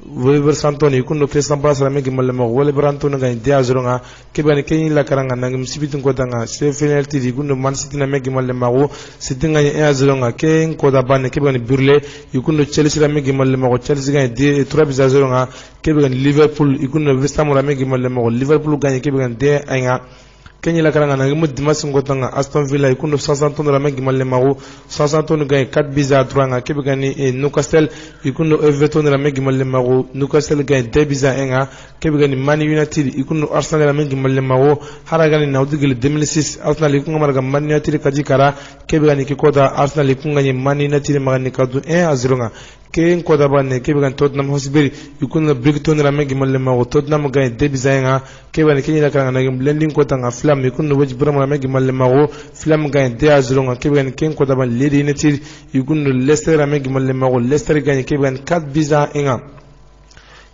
Weber Santoni kundo Christian Brasa megi malema wala Brantoni ga dia zoronga kebe gani kenyi la karanga nangem sibitin ko tanga se penalty di kundo Man City na megi malema wo sitinga ya zoronga ken ko da ban kebe gani Burle yukundo Chelsea la megi malema ko Chelsea ga 3 zoronga kebe gani Liverpool yukundo West Ham la megi malema ko Liverpool ga kebe gani de anga Kenya la karanga nangem dimas ngotanga Aston Villa ikundo 60 tonnes la megi malle mago 60 tonnes gagne 4 buts à 3 nga kebe gani Newcastle ikundo Everton la megi malle mago Newcastle gagne 2 buts à 1 kebe gani Man United ikundo Arsenal la megi malle mago haragali nawdigil 2006 Arsenal ikunga marga Man United kajikara kebe gani kikoda Arsenal ikunga ni Man United magani kadu 1-0 nga ken ko da banne kebe gan Tottenham Hotspur ikun Brighton la megi malle mago Tottenham gagne 2 buts à 1 kebe ni Kenya la karanga nangem blending ko tanga Flam ikun wajh Bram la megi malle mago Flam gagne 2-0 nga kebe ni ken ko da ban Leeds United ikun Leicester la megi malle mago Leicester gagne kebe ni 4 buts à 1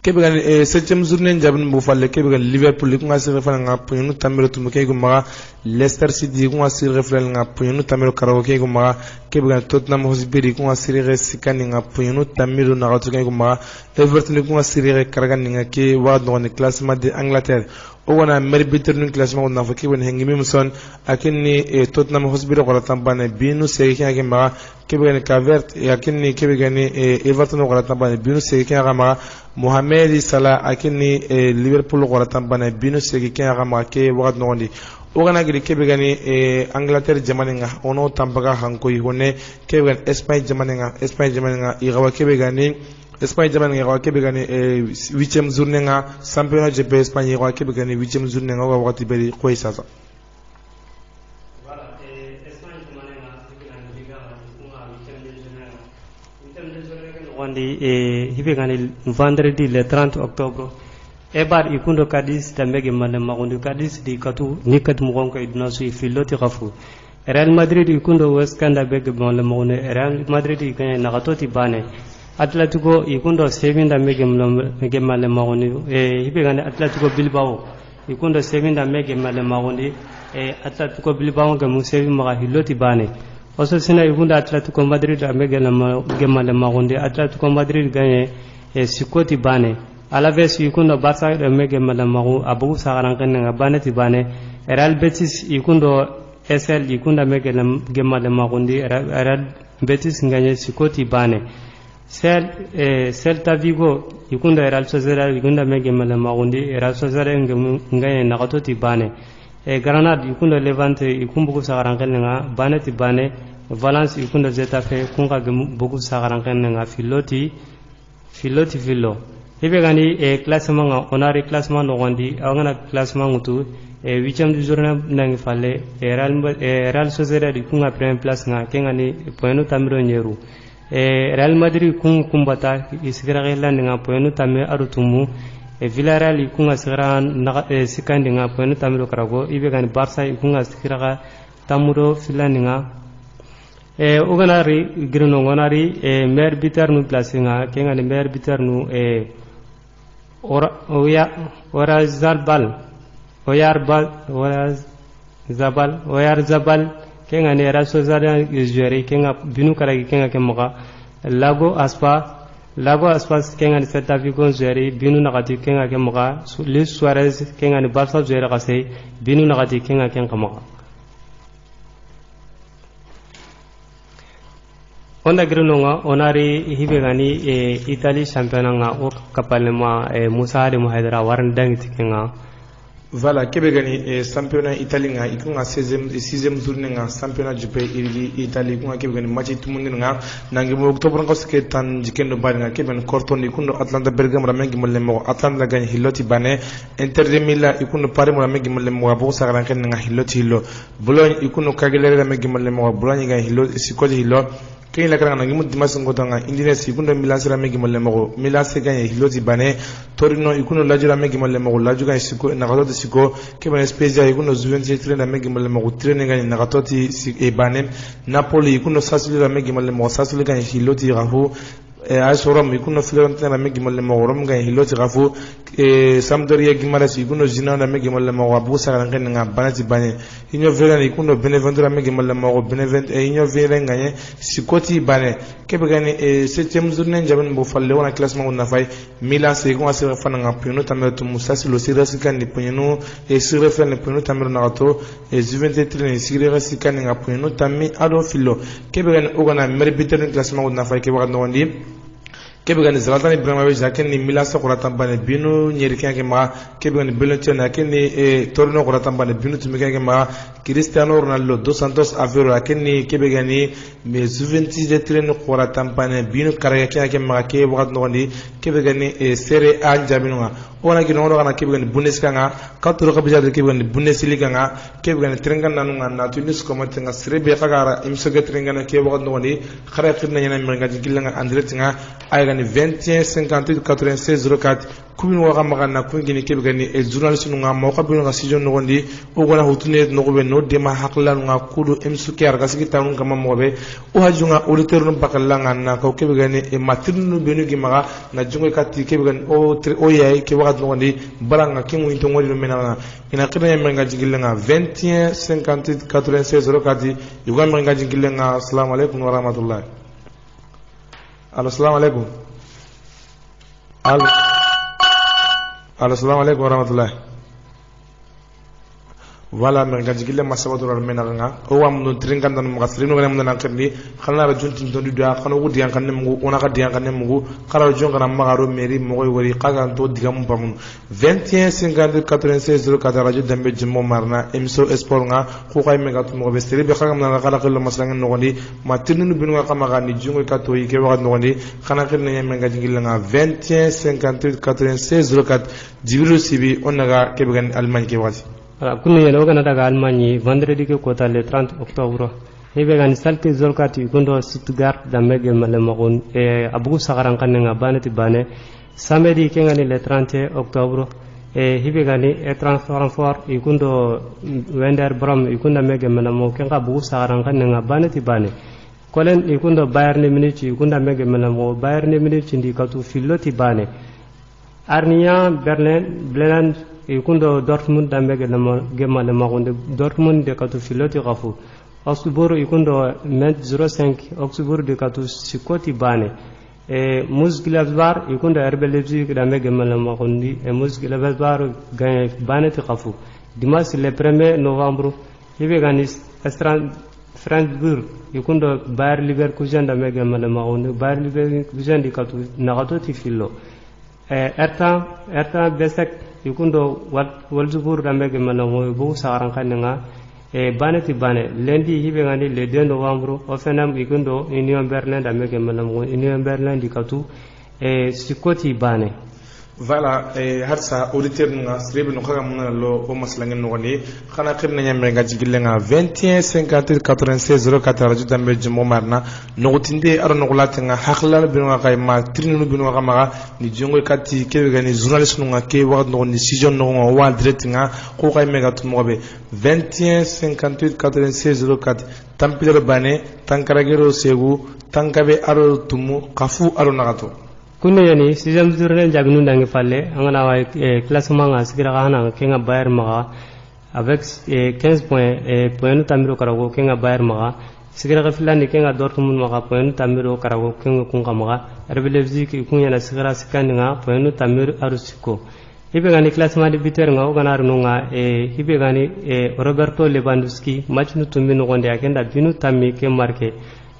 kebe gani 7e journée njabin bu falle kebe gani Liverpool ko ngasir refal nga puñu tamiro tum kay gumma Leicester City ko ngasir refal nga puñu tamiro karawo kay gumma kebe gani Tottenham Hotspur ko ngasir resikani nga puñu tamiro na gatu kay gumma Everton ko ngasir karagani nga ke wa do ni classement de Angleterre o wana merbitter nun classement na faki wen hengimi muson akinni Tottenham Hotspur ko ratambane binu sey kay gumma kebe gani Cavert akinni kebe gani Everton ko ratambane binu sey kay gumma Mohamed Salah akinni Liverpool ko ratambane binu sey kay gumma ke wagat nondi ogana giri kebe gani Angleterre jamanenga ono tampaga hanko yone kebe gani Espagne jamanenga igawa kebe gani Espagne jamanenga igawa kebe gani 8e journée nga championnat de Espagne igawa kebe gani 8e journée nga wakati beri koy sasa voilà Espagne jamanenga sikina liga nga 8e journée wandi hibe gani vendredi le 30 octobre ebar ikundo Cadiz tambege male magundu Cadiz di katu nikat mugonka iduna su filoti khafu Real Madrid ikundo West Kanda bege male magundu Real Madrid ikanya nakatoti bane Atletico ikundo sevinda mege male magundu hibe gani Atletico Bilbao ikundo sevinda mege male magundu Atletico Bilbao ga musevi maga hiloti bane oso sina ikundo Atletico Madrid mege male magundu Atletico Madrid ganye sikoti bane Alaves ikundo Barca mege malamagu abu sagaran kenga baneti bane Real Betis ikundo SL ikunda mege malamagundi Real Betis nganye sikoti bane Celta Vigo ikunda Real Sociedad ikunda mege malamagundi Real Sociedad nganye nakatoti bane Granada ikunda Levante ikumbuku sagaran kenga baneti bane Valence ikundo Zetafe kunga bugu sagaran nga fillo ibe gani classement nga onari classement no gondi awngana classement ngutu 8e du journée nangi falle Real Sociedad kunga première place nga kengani pointu tamiro nyeru Real Madrid kumbata isigira gelande nga pointu tamme arutumu Villarreal ikunga sigira sikandi nga pointu tamiro karago ibe gani Barca ikunga sigira tamuro filandi nga oganari grino ngonari maire bitter nu place nga kenga ni maire bitter nu oyar zabal kenga ni raso zada jere kenga binu karagi kenga kemoga lago aspa kenga ni Celta Vigo jere binu nagati kenga kemoga Luis Suarez kenga ni Barca jere kase binu nagati kenga kemoga onda grenonga onari hibegani Italy championnat nga o kapalema Musa de Muhaidara waran dangiti kenga voilà kebegani championnat Italy nga ikunga 6e journée nga championnat du pays Italy ikunga kebegani match tumundi nga nangi mo octobre nga ske tan jikendo bari nga keben Corton ikundo Atlanta Bergamo ramengi molle mo Atlanta gani hiloti bane Inter de Milan ikundo Paris ramengi molle mo abo sagaran ken nga hiloti hilo Bologne ikundo Cagliari ramengi molle mo Bologne gani hiloti sikoli hilo kay la kana ngimu dimas ngotanga indine sikundo Milan sira megi molle mo Milan se ganye hiloti bane Torino ikuno lajura megi molle mo lajuga siko nagato siko kebane Spezia ikuno Juventus trena megi molle mo trene ganye nagato e bane Napoli ikuno Sassuolo megi molle mo Sassuolo ganye hiloti rafu Asorom ikuno Fiorentina megi molle mo Rom ganye hiloti rafu Sampdoria Gimares ikuno Genoa megi molle mo Abu Sara ngene nga banati bane inyo Verona ikuno Benevento megi molle mo Benevento inyo Verona ganye sikoti bane kebe gani 7e journée njaben bo falle wona classement na fay Milan se ko asira fana nga pino tamero to Musasi lo sira sikandi pino sira fana pino tamero na to Juventus trene sira sikandi nga pino tammi ado fillo kebe gani ogana merbitere classement na fay kebe gani wondi kebe gani Zlatan Ibrahimovic jaken ni Milan sa kuratan bane binu nyeri kenke ma kebe gani Beloncena ken ni Torino kuratan bane binu tumi kenke ma Cristiano Ronaldo dos Santos Aveiro ken ni kebe gani me Juventus de trene kuratan bane binu karaya kenke ma ke wakat no ndi kebe gani Serie A jabinwa ona gino ono kana kebe gani Bundesliga nga katuro kabija de kebe gani Bundesliga nga kebe gani trengan nanu nga na tunis komate nga Serie A kagara imsoge trengan ke wakat no ndi khara khidna nyana mrenga jigilla nga Andret nga ay 21 58 96 04 kumin wa magana kungini kebgani e journalist nga mo ko bino nga sijon no gondi o gona hutune no go be no de ma hakla nga kudu emsuke arga sigi tanu nga mo be o hajunga auditeur no bakalla nga na ko kebgani e matinu benu gi maga na jungo katti kebgani o yayi ke wagat no gondi baranga kimu into ngori no menanga ina kina yamma nga jigilla nga 21 58 96 04 yuga nga jigilla nga assalamu alaikum wa rahmatullah assalamu alaikum assalamu alaikum warahmatullahi wala men gajigile masabatu ral menanga o wam no tringan dan mo gasrino ngam nan akandi xalna ra junti don du xana wudi yan kanne mu ona ka diyan kanne mu xara jonga na magaro meri mo goy wori xaga to digam bamun 21 50 96 04 radio dambe jimo marna emso sport nga ko kay mega to mo be seri be xagam na xala xel masanga no gondi ma tinnu binu nga xamaga ni jungo ka to yi ke waxa no gondi xana xel na men gajigile nga 21 58 96 04 jibiru sibi onaga ke began alman ke wasi kunu yelo gana daga Allemagne vendredi ke kota le 30 octobre hebe gani salte zolkati gondo Stuttgart da mege male magun abu sagaran kanne banati bane samedi ke ngani le 30 octobre hebe gani Francfort ikundo Werder Bremen ikunda mege male mo ke abu sagaran kanne banati bane kolen ikundo Bayern Munich ikunda mege male mo Bayern Munich ndi katu filoti bane Arnia Berlin ikundo Dortmund dambege gemale magunde Dortmund de katu filoti gafu Augsburg ikundo Mainz 05 Augsburg de katu sikoti bane Mönchengladbach ikundo RB Leipzig dambege gemale magundi Mönchengladbach gagne bane ti gafu dimanche le 1er novembre ibe ganis Strasbourg ikundo Bayer Leverkusen dambege gemale magundi Bayer Leverkusen de katu nagato ti filo Erta Besek ikundo Wolfsburg dambege malamo bu saran kanenga bane ti bane lundi hibe ngani le 2 novembre o fenam igundo Union Berlin da meke manam Union Berlin di katu sikoti bane. Voilà, harsa auditeur nga srebe no kaga muna lo o maslangen no ni khana khirna nyambe nga jigilenga 21 58 96 04 radio dambe jumo marna no tinde aro no kulata nga hakhla bino nga kay ma trinu bino nga maga ni jongo kati kebe gani journaliste nga ke wa no ni decision no nga wa direct nga ko kay mega tumo be 21 58 96 04 tampilero bane tankaragero segu tankabe aro tumu kafu aro nagato kunne yani sixième journée jabinu ndangi falle angana wa classement nga sigira kana kenga Bayern maga avec 15 points point tamiro karago kenga Bayern maga sigira ga filani kenga Dortmund maga point tamiro karago kenga kunga maga RB Leipzig kunya na sigira sikani nga point tamiro arusiko hibe gani classement de buteur nga ogana runu nga hibe gani Roberto Lewandowski match nu tumbi no gonde akenda binu tammi ke marqué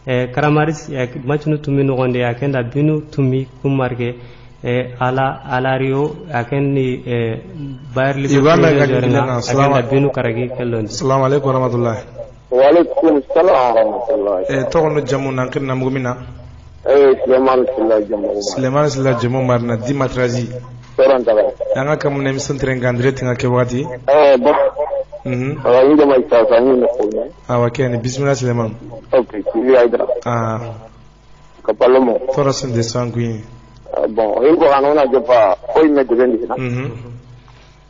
Karamaris match nu tumi no gonde akenda binu tumi kumarge Alario akendi Bayer Leverkusen akenda binu karagi kellon. Assalamu alaikum warahmatullahi. Wa alaikum assalam warahmatullahi. To no jamu nan kin namugumina. Suleiman Silla jamu marna Dimatrazi. Toranta ba. Anga kam ne misantre ngandre tinga ke wati. Ba. Inda mai tsakani ne ko ne. Wakene bismillah Suleiman. Okay, kiri aidra. Kapalomo. Tora sun de sanguin. Bon, il ko anona je pa ko me de bendi na.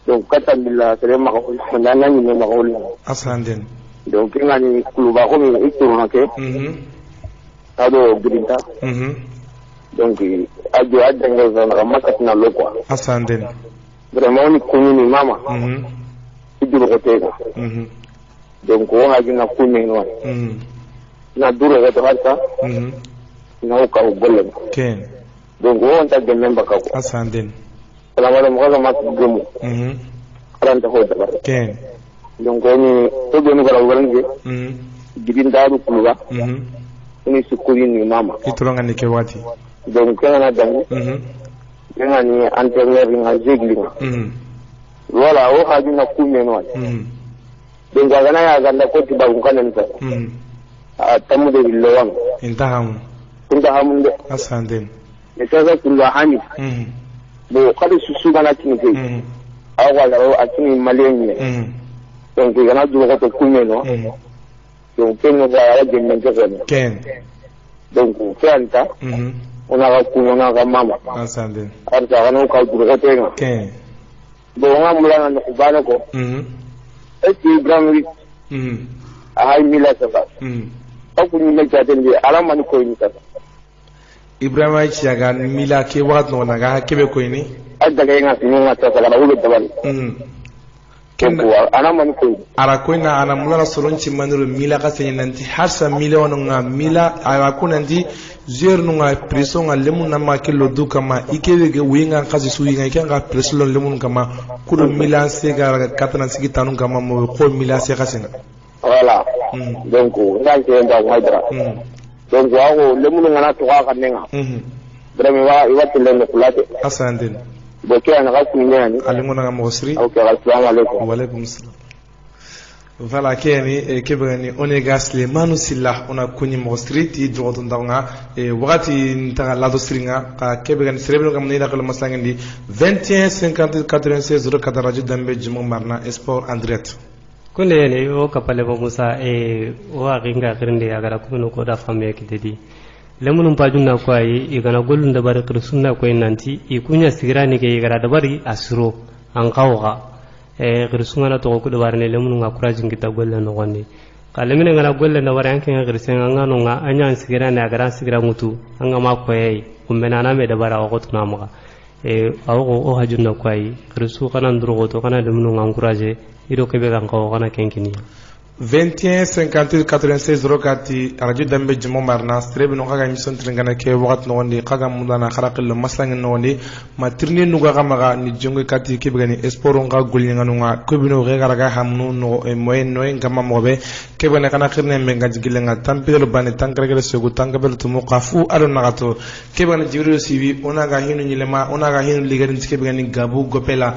Donc kata billah sere ma ko mandana ni ma ko le. Asanden. Donc ngani kluba ko mi ikuru ke. Ado gudinta. Donc ajo adengo zona makatna lokwa. Asanden. Vraiment ni kunu ni mama. Iduro ko tega. Donc ko ha jina kunu no. Na duro ga tabarta na ka golle ken donc on ta gemme ba ka ko asanden salamu alaikum ma gemu ran ta ho da ken donc ni to gemu ga golle nge gidin daru kuluba ni sukuri ni mama kitolonga ni ke wati donc kana dangu kana ni antenne nga jeglinga wala o ha jina kume no donc ga na ya ganda ko ti ba ngana nta tamu de lowan intahamu kuntahamu de asanden ne kaza kulwa hani bo kada susu bana tini ke awa la o atini malenye donc gana du ko to kume no donc ken no ga je men ke ken donc fanta ona ga kuno na ga mama asanden arta gana ka du ko tenga ken bo ngamula na kubana ko Ibrahim ay mila saba akuni me jatende alama ni ko ni saba Ibrahima chiaga mila ke wat no naga kebe ko ni adda ga nga sinu nga saba la wulo tabal ken alama ni ko ara ko na ana mulana solonci manuru mila ka senya nanti harsa mila nga mila ara ko nanti zer no nga preso nga lemun na ma kilo duka ma ikebe ge winga kasi su winga nga preso lemun kama kudo mila se ga katana sigi tanu kama mo ko mila se kasena voilà donc ngal te nda maydra donc waaw lemu ngana to ka nenga vraiment wa iwati len kulate asanden bo ke ana ka kunyani alingo na mo sri okay assalamu alaikum wa alaikum assalam voilà keni kebani onega Suleiman Silla ona kunyi mo sri ti joto ndanga wakati ntaga lado stringa ka kebani serebno kam ni nakal masangendi 21 50 96 04 radio dambe jumo marna sport andret kunde ne o kapale bo musa o aginga kirinde agara kuno ko da famme kidedi lemunum pajunna ko ay igana golun da bare sunna ko nanti ikunya sigirani ke igara da bari asro an kawga kirsunga na to ko da bare ne lemunum ga kurajin kita golle no wonni kalemine ngana golle na bare anke kirsen ngano nga anya sigirani agara sigira mutu anga ma ko ay kumbena na me da bara ko tuna ma awo o hajunna ko ay kirsu kana nduro to kana lemunum ga kuraje ido kebe kan ko kana kenkini 21 58 96 04 radio dambe jumo marna strebe no kaga mission tringana ke wakat no woni kaga mudana kharaqil maslang no woni ma tirni no ga maga ni jongo kati ke begani esporo nga golni nganu nga ko bino re garaga hamnu no e moyen no en kama mobe ke bana kana khirne me nga jigile nga tampelo bane tankragele segu tankabel tumu qafu alo nagato ke bana jibril sivi ona ga hinu nyilema ona ga hinu ligani ke begani gabu gopela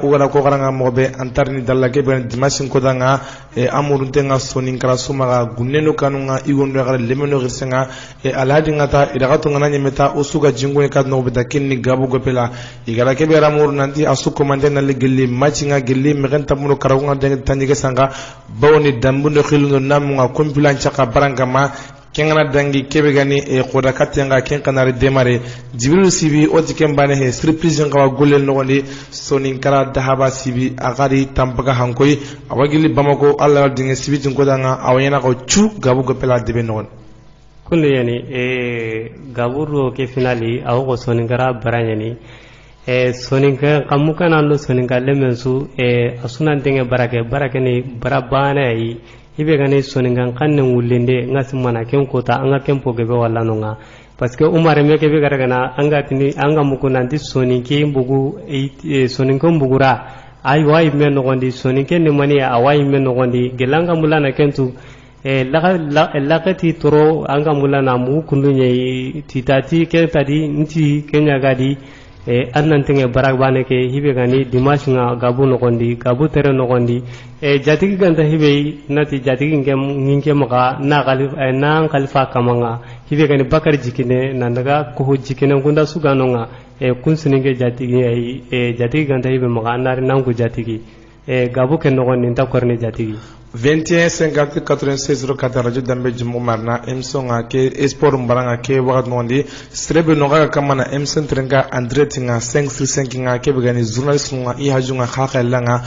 ugara ko garanga mobe antarni dalla ke begani dimashin ko danga amurun tenga sonin kara sumaga gunneno kanunga igondo gara lemeno girsenga alhadi ngata idagato ngana nyemeta usuga jingone kad no beta kinni gabu gopela igara kebe ramur nanti asuko manden na gelli machinga gelli megenta muno karawunga tanyige sanga bawni dambundo khilundo namunga kompilan chaka baranga ma kengana dangi kebe gani khoda katanga ken kanari demare jibril sibi oti kembane he surprise ngawa golel no gondi sonin kara dahaba sibi agari tampaga hankoi awagili bamako alla dinge sibi tinko danga awayena ko chu gabu gopela debe no kullu yani gaburo ke finali aw ko sonin kara baranyani sonin ka kamuka nando sonin ka lemensu asunan dinge barake ni barabana yi ibe gane soningan kanne wulinde ngasi mana ken kota anga kempo gebe wala nonga parce que umar me kebe garagana anga tini anga mukunanti soninke mbugu soninko mbugura ay way men nogondi soninke ne mani away men nogondi gelanga mulana kentu laqati toro anga mulana mu kundunye titati ke tadi nti kenya gadi annan tenge barak bane ke hibe gani dimash nga gabu nogondi gabu tere nogondi jatigi ganta hibe nati jatigi nginke maka na khalifa kamanga hibe gani bakar jikine nandaga ko jikine gunda sugano nga kunsininge jatigi ganta hibe maka nari nangu jatigi gabu ken nogondi nta korne jatigi 21 50 96 04 radio dambe jumu marna emsonga ke esport mbaranga ke wagat nondi strebe noga kamana emsen trenga andretinga 535 nga ke bigani journalist nga I hajunga khakhalanga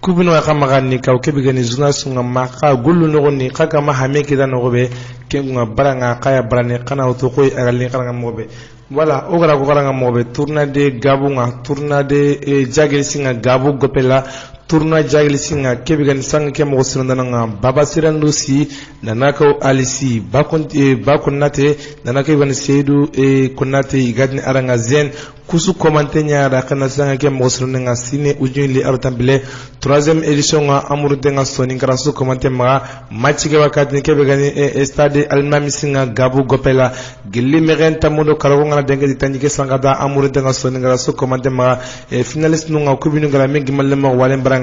kubino ka magani ka ke bigani journalist nga maka gullu nogoni kaka ma hameke da nogobe ke nga baranga kaya barane kana to koy agalni karanga mobe wala ogara ko karanga mobe tourna de gabunga tourna de jagel singa gabu gopela tourna jagli singa kebigan sang ke mo sirandanga baba sirandu si nanako alisi bakon nate nanako ibn seidu konate igadni aranga zen kusu komante nyaara kana sanga ke mo sirandanga sine ujunli artambile 3e édition nga amurdenga soni ngarasu komante ma matchige wakati kebigan stade almami singa gabu gopela gilli merenta modo karawanga denga tanjike sangada amurdenga soni ngarasu komante ma finalist nunga kubinu ngara mengi malema walembra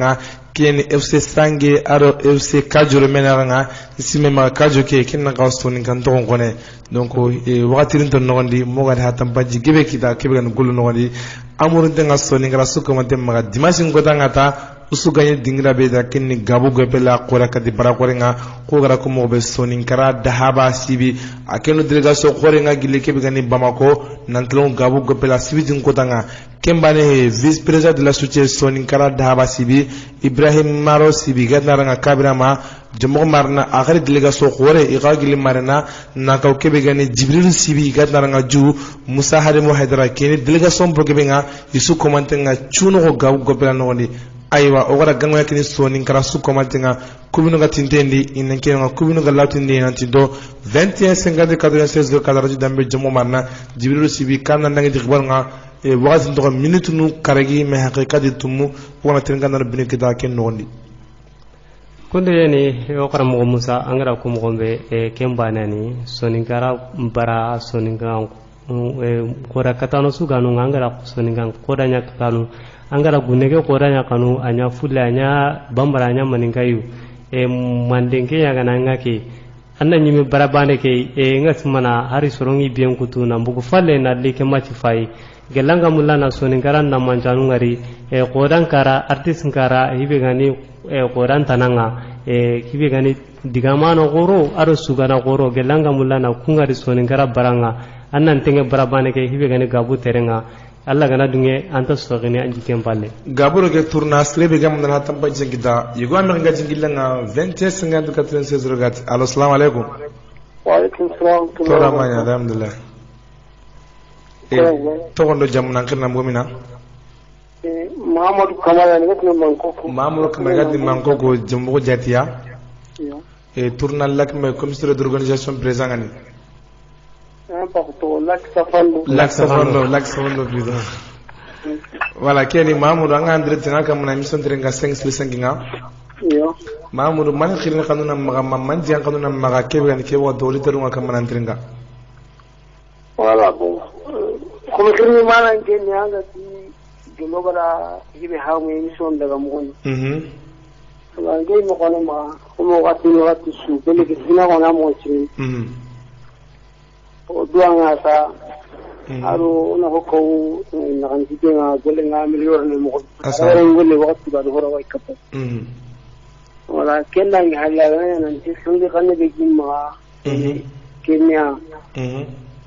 kien FC Sange aro FC Kajuro menanga isime ma Kajo ke kinna ka soni kan to ngone donc waqtirin to nogondi mo ga hatam baji gibe kita kebe gan gulu nogondi amurun tenga soni ngara su ko mate ma dimanche ngoda ngata usu ganye dingira be da kinni gabu gopela qora kadi bara qorenga ko gara ko mo be soni ngara dahaba sibi akeno delegation qorenga gile kebe gani Bamako nantlon gabu gopela sibi din ko tanga kembane vice président de la société soni ngara dahaba sibi Ibrahim Maro sibi gadnaranga kabirama jomo marna akhari delegation khore igagili marna nakaw kebe gani Jibril sibi gadnaranga ju Musa Harimu Haidara kene delegation bogebenga isu komantenga chuno go gabu gopela noni aywa ogara gangwa kini soni ngara su komantenga kubinu ga tintendi inenke nga kubinu ga latindi nantindo 21 50 96 kadaraji dambe jomo marna Jibril sibi kana nangi dikhbar nga wazin to minute nu karagi me haqiqati tumu wona tengana bini kita ken nondi kunde yani okara mo Musa angara ko mo gombe kembanani soninkara bara soninga kora katano suganu angara soninga kodanya kanu angara gunege kodanya kanu anya fulla anya bambara anya maningayu mandenge ya gananga ke anna nyimi barabane ke ngasmana hari sorongi bien kutu na mbugu falle na like machi fai gelanga mulana soninkara na manjanu ngari kodan kara artist kara hibe gani kodan tananga hibe gani digamano goro aro sugana goro gelanga mulana kungari soninkara baranga annan tenge barabane ke hibe gani gabu terenga alla gana dunge anta sogene anji kempalle gaburo ke tourna slebe gam na hatam pa jingida yugo am nga jingilla nga 21 50 96 rogat allo assalamu alaikum wa alaikum salam tola manya alhamdulillah to gondo jam nan kirna bomina Mamadou Kamara ni ko Mankoko Mamadou Kamara di Mankoko jumbo jatiya tourna lak me commissaire d'organisation présent ngani Lac Safando plus voilà keni Mamadou anga andret nga kam na mission trenga 5 nga yo Mamadou man khirna kanuna maga man jian kanuna maga kebe ni kebo doli terunga kam na trenga voilà bon comme kirni mana ngeni anga ti gelobara hibe hawo mission daga mo ngai mo kono ma mo wati su bele ke sina kona mo chi o duanga sa aro na ko na kan tike nga gole nga milior ne mo ko ara ngole waktu ba do wa ikapa wala kenda ngi hala na nti sungi kan be kimma kenya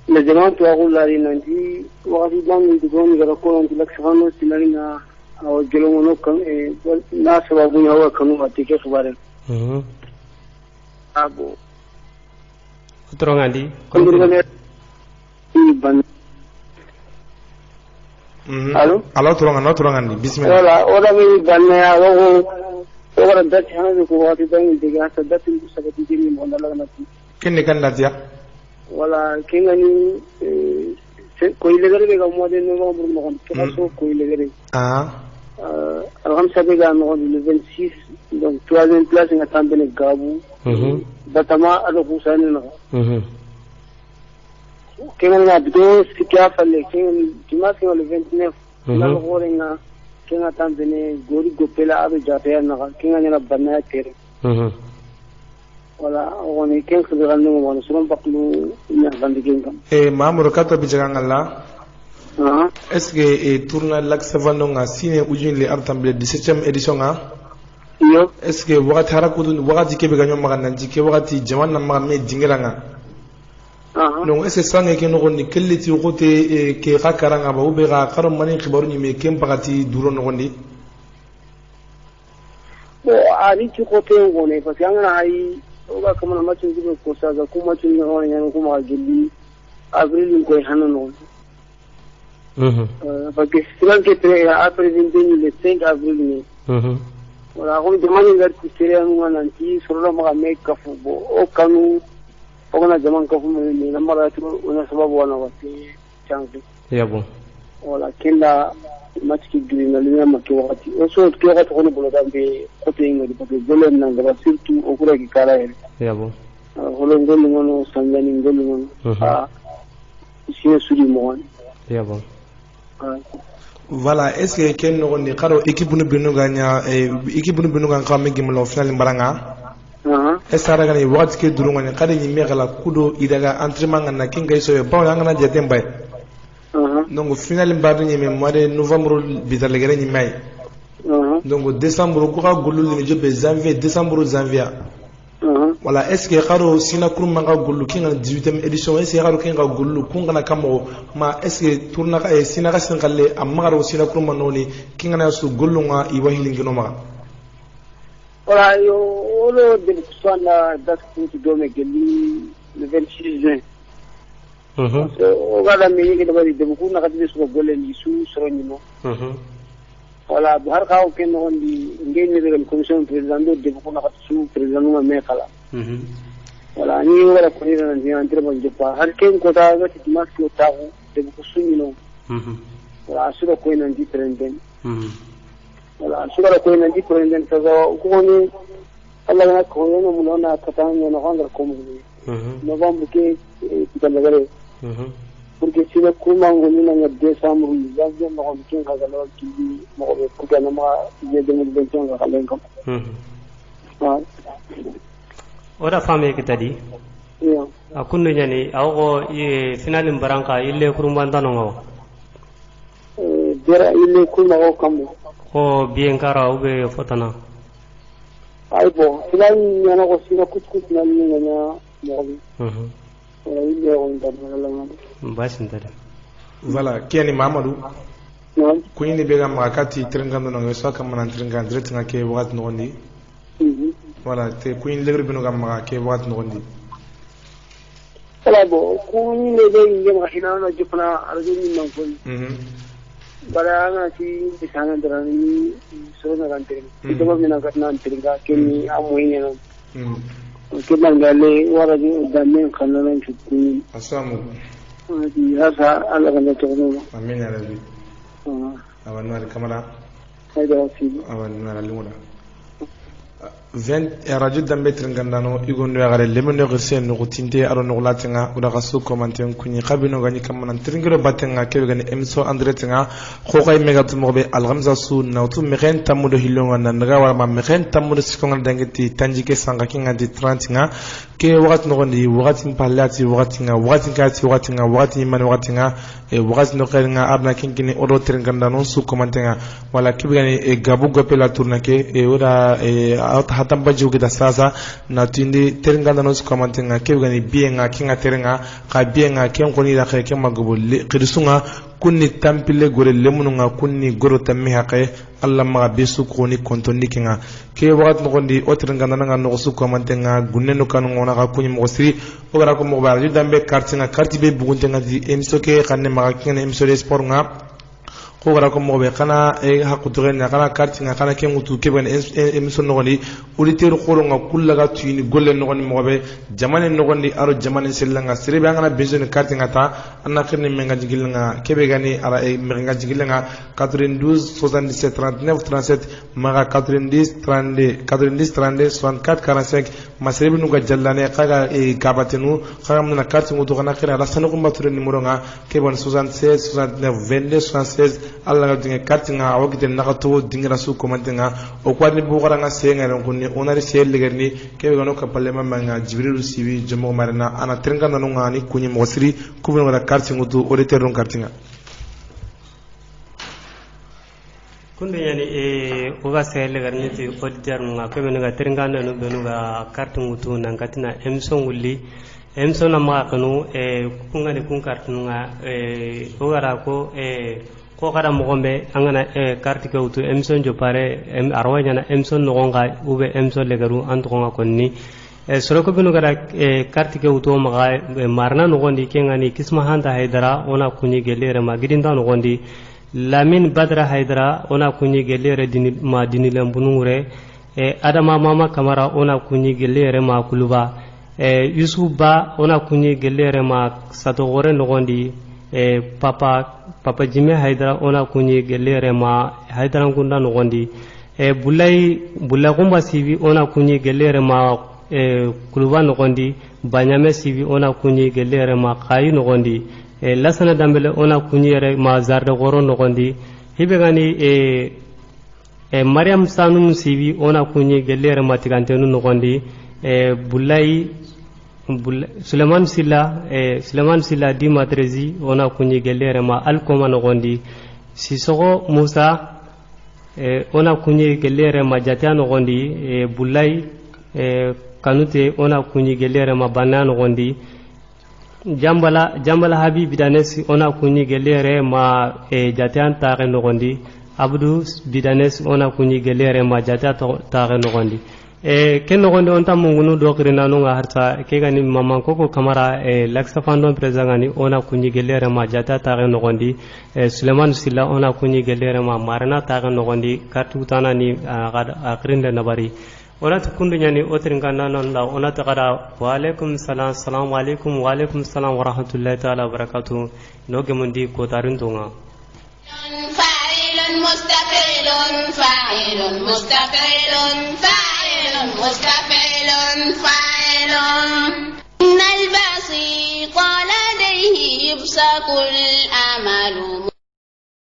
le zaman to agula ri nanti wakati bang ndi goni ga ko nanti laksano sinaringa aw jelongono kan na sababu ya wa kanu atike khubare abo utrongandi ban alo turongandi bismillah wala oda mi banne ya go ora dati hanu ko wati bang diga sa dati ko sa dati ni mo ndala na ti kenne kan datia wala kengani ko ile gare ga mo de no mo mo ko so ko ile gare alhamsa be ga mo le 26 donc 3e place nga tambene gabu batama ado ko sani na kengani na bido sikya falle kengani dimanche le 29 na ko renga kenga tambene gori gopela abe jate na kengani na banna tere wala woni ken ko dal no mo so baklu nya bandi gengam mamuru kato bi jangalla est-ce que tourna lak savano nga sine ujin le artamble 17e édition nga yo est-ce que wakati harakudu wakati kebe ganyo magana jike wakati jaman na magame dingela nga non est-ce que sange ke no ni kelliti gote ke gakaranga ba ube ga karo mani khibaru ni me kem pagati duro no gondi bo ari ci gote ngone parce que ngana hay oga kama macho ngibe ko saga kuma cin no wani kuma gilli avril ko hanano parce que festival qui est à présenter le 5 avril voilà on demande vers qui serait un anti sur le magamek kafubo o kanu o na zaman kafu ni na mara tu ona sababu wana wati changi ya bon voilà kenda matiki green na lina maki wakati o so to wakati ko bolo dambe ko te ngodi parce que jole na ngaba surtout o kura ki kara ya bon holo ngol ngono sangani ngol ngono sine suri mo ya bon voilà est-ce que ken no ni karo équipe no binu ganya équipe no binu ganga me gimlo final baranga est-ce que raga ni wakati ke duru ngani kare ni me gala kudo idaga entraînement ngana kinga so ba nga na jete mbay donc final mbarni ni me mois de novembre bitar legere ni may donc décembre ko ga gulu ni jobe janvier décembre janvier voilà est-ce que karo sina kurma ga gulu kinga 18e édition est-ce que karo kinga gulu kunga na kamo ma est-ce que tourna ka sina ka singalle amma karo sina kurma noni kinga na su gulu nga iwahili ngino ma voilà yo olo de sona date pour do me geli le 26 juin o ga la me yake da bari de ku na ka de su gole ni su soroni no voilà har ka o ken on di ngeni de commission président de ku na ka su président ma me kala voilà ni wala ko ni na ni entre bon je pas har ken ko ta ga ti mas ko ta ko de ku su ni no voilà su ko ni ndi prenden voilà su ko ni ndi prenden ta ko ni Allah na ko no mo na ta ta ni no hangar ko mo ni no bam ke ti ta lagare porque si le kuma ngoni na décembre janvier mo ko kin ga lo ki mo ko ko kana ma je de mo de tonga kalen kam ora fami ke tadi akunno nyani awgo finalin baranka ille kurumbanda no dera ille kuma ko kam ko bien kara ube fotana ay bo final nyana ko sina kutkut na ni nyana mo ille on da la basindare voilà kiani mamadou ko yini be gam makati trengando no so kam man trengan direct ngake wat no ndi voilà te ko yini legre bino gam makake wat no ndi voilà bo ko yini le be ngem xina no jupna arjo ni man ko bara nga ci bisana darani so na kan tren to ba mina gatna trenga kemi amoyne no ke bangale wara ji damen kananan ci asamu hasa Allah kan ta gano amin ya rabbi awan wal kamera sai da wasi awan na limuda radio dambe trengandano igondo yagare lemeno gerse no tinte aro no latenga uda kasu commenten kunyi kabino gani kamana tringiro batenga kebe gani emso andretenga khokay megatu mobe algamza su nautu megen tamudo hilonga nanaga wala megen tamudo sikonga dangeti tanjike sanga kinga di 30 nga ke wagat no gondi wagat palati wagat nga wagat kati wagat nga wagat man wagat nga wagat no nga arna kinkini odo trengandano su commentenga wala kebe gani gabu gopela tournake uda hatamba jugi da sasa na tindi terenganda no commentenga kebgani bienga kinga terenga ka bienga ken koni da ke magubo qirsunga kunni tampile gore lemununga kunni goro tammi haqe alla ma bisu koni kontoni kinga ke wagat no gondi o terenganda nga no su commentenga gunne no kanu ngona ka kunni mo siri o gara ko mo bar dambe kartinga kartibe buguntenga di emsoke kanne ma kinga emsore sport nga ko gara ko mobe kana hakuturen na kana kartinga kana kengutu keben emison nogoni auditeur khoro nga kullaga tuini golle nogoni mobe jamane nogoni aro jamane sellanga sirebe ngana besoin kartinga ta anna khirni menga jigilanga kebe gani ara menga jigilanga 92 77 39 37 maga 90 32 90 32 64 45 masrebe nuga jallane kaga kabatenu kaga mna kartingu to kana khira rasanu kumbature numero nga keben 76 69 22 76 alla ga dinga kartinga awagite nakato dingra su komantenga o kwani bugara nga senga ron kunni onari sel legerni kebe gano kapalle mamanga jibrilu sibi jomo marina ana trenga nanu ngani kunyi mosri kubno ngara kartingu tu auditeur ron kartinga kunde yani oga sel legerni ti auditeur nga kebe nga trenga nanu benu ga kartingu tu nangatina emson wulli emson ma kanu kunga de kun kartingu nga ogara ko ko kada mogombe angana carte ke utu emson jo pare arwanya na emson no gonga ube emson legaru antonga konni soroko binu kada carte ke utu maga marna no gondi kengani kisma handa haidara ona kunyi gelere ma gidinda no gondi lamin badra haidara ona kunyi gelere dini ma dini lambunure adama mama kamara ona kunyi gelere ma kuluba yusuba ona kunyi gelere ma satogore no gondi papa jime haidara ona kunyi gelere ma haidara kunda no gondi bulay kumba sivi ona kunyi gelere ma kuluba no gondi banyame sivi ona kunyi gelere ma kayi no gondi lasana dambele ona kunyi re ma zarda goro no gondi hibe gani mariam sanum sivi ona kunyi gelere ma tigantenu no gondi bulay Suleiman Silla di matrezi ona kunyi gelere ma alkoma no gondi Sisoko Musa ona kunyi gelere ma jatia no gondi bulay kanute ona kunyi gelere ma banna no gondi jambala Habib Bidanes ona kunyi gelere ma jatia tare no gondi Abdou Bidanes ona kunyi gelere ma jatia tare no gondi ken nogonde on tam ngunu do kirina no nga harta ke gani mamman koko kamara laksa fandon prezangani ona kunyi gelere ma jata tare nogondi Suleiman Silla ona kunyi gelere ma marana tare nogondi kartu tana ni akrinde nabari ona tukundu nyani otringa nanon la ona takara wa alaikum salam assalamu alaikum wa alaikum salam wa rahmatullahi ta'ala wa barakatuh no gemundi ko tarindunga fa'ilun mustaqilun مستفعل فاعل إن البسيط لديه يبسك الأمل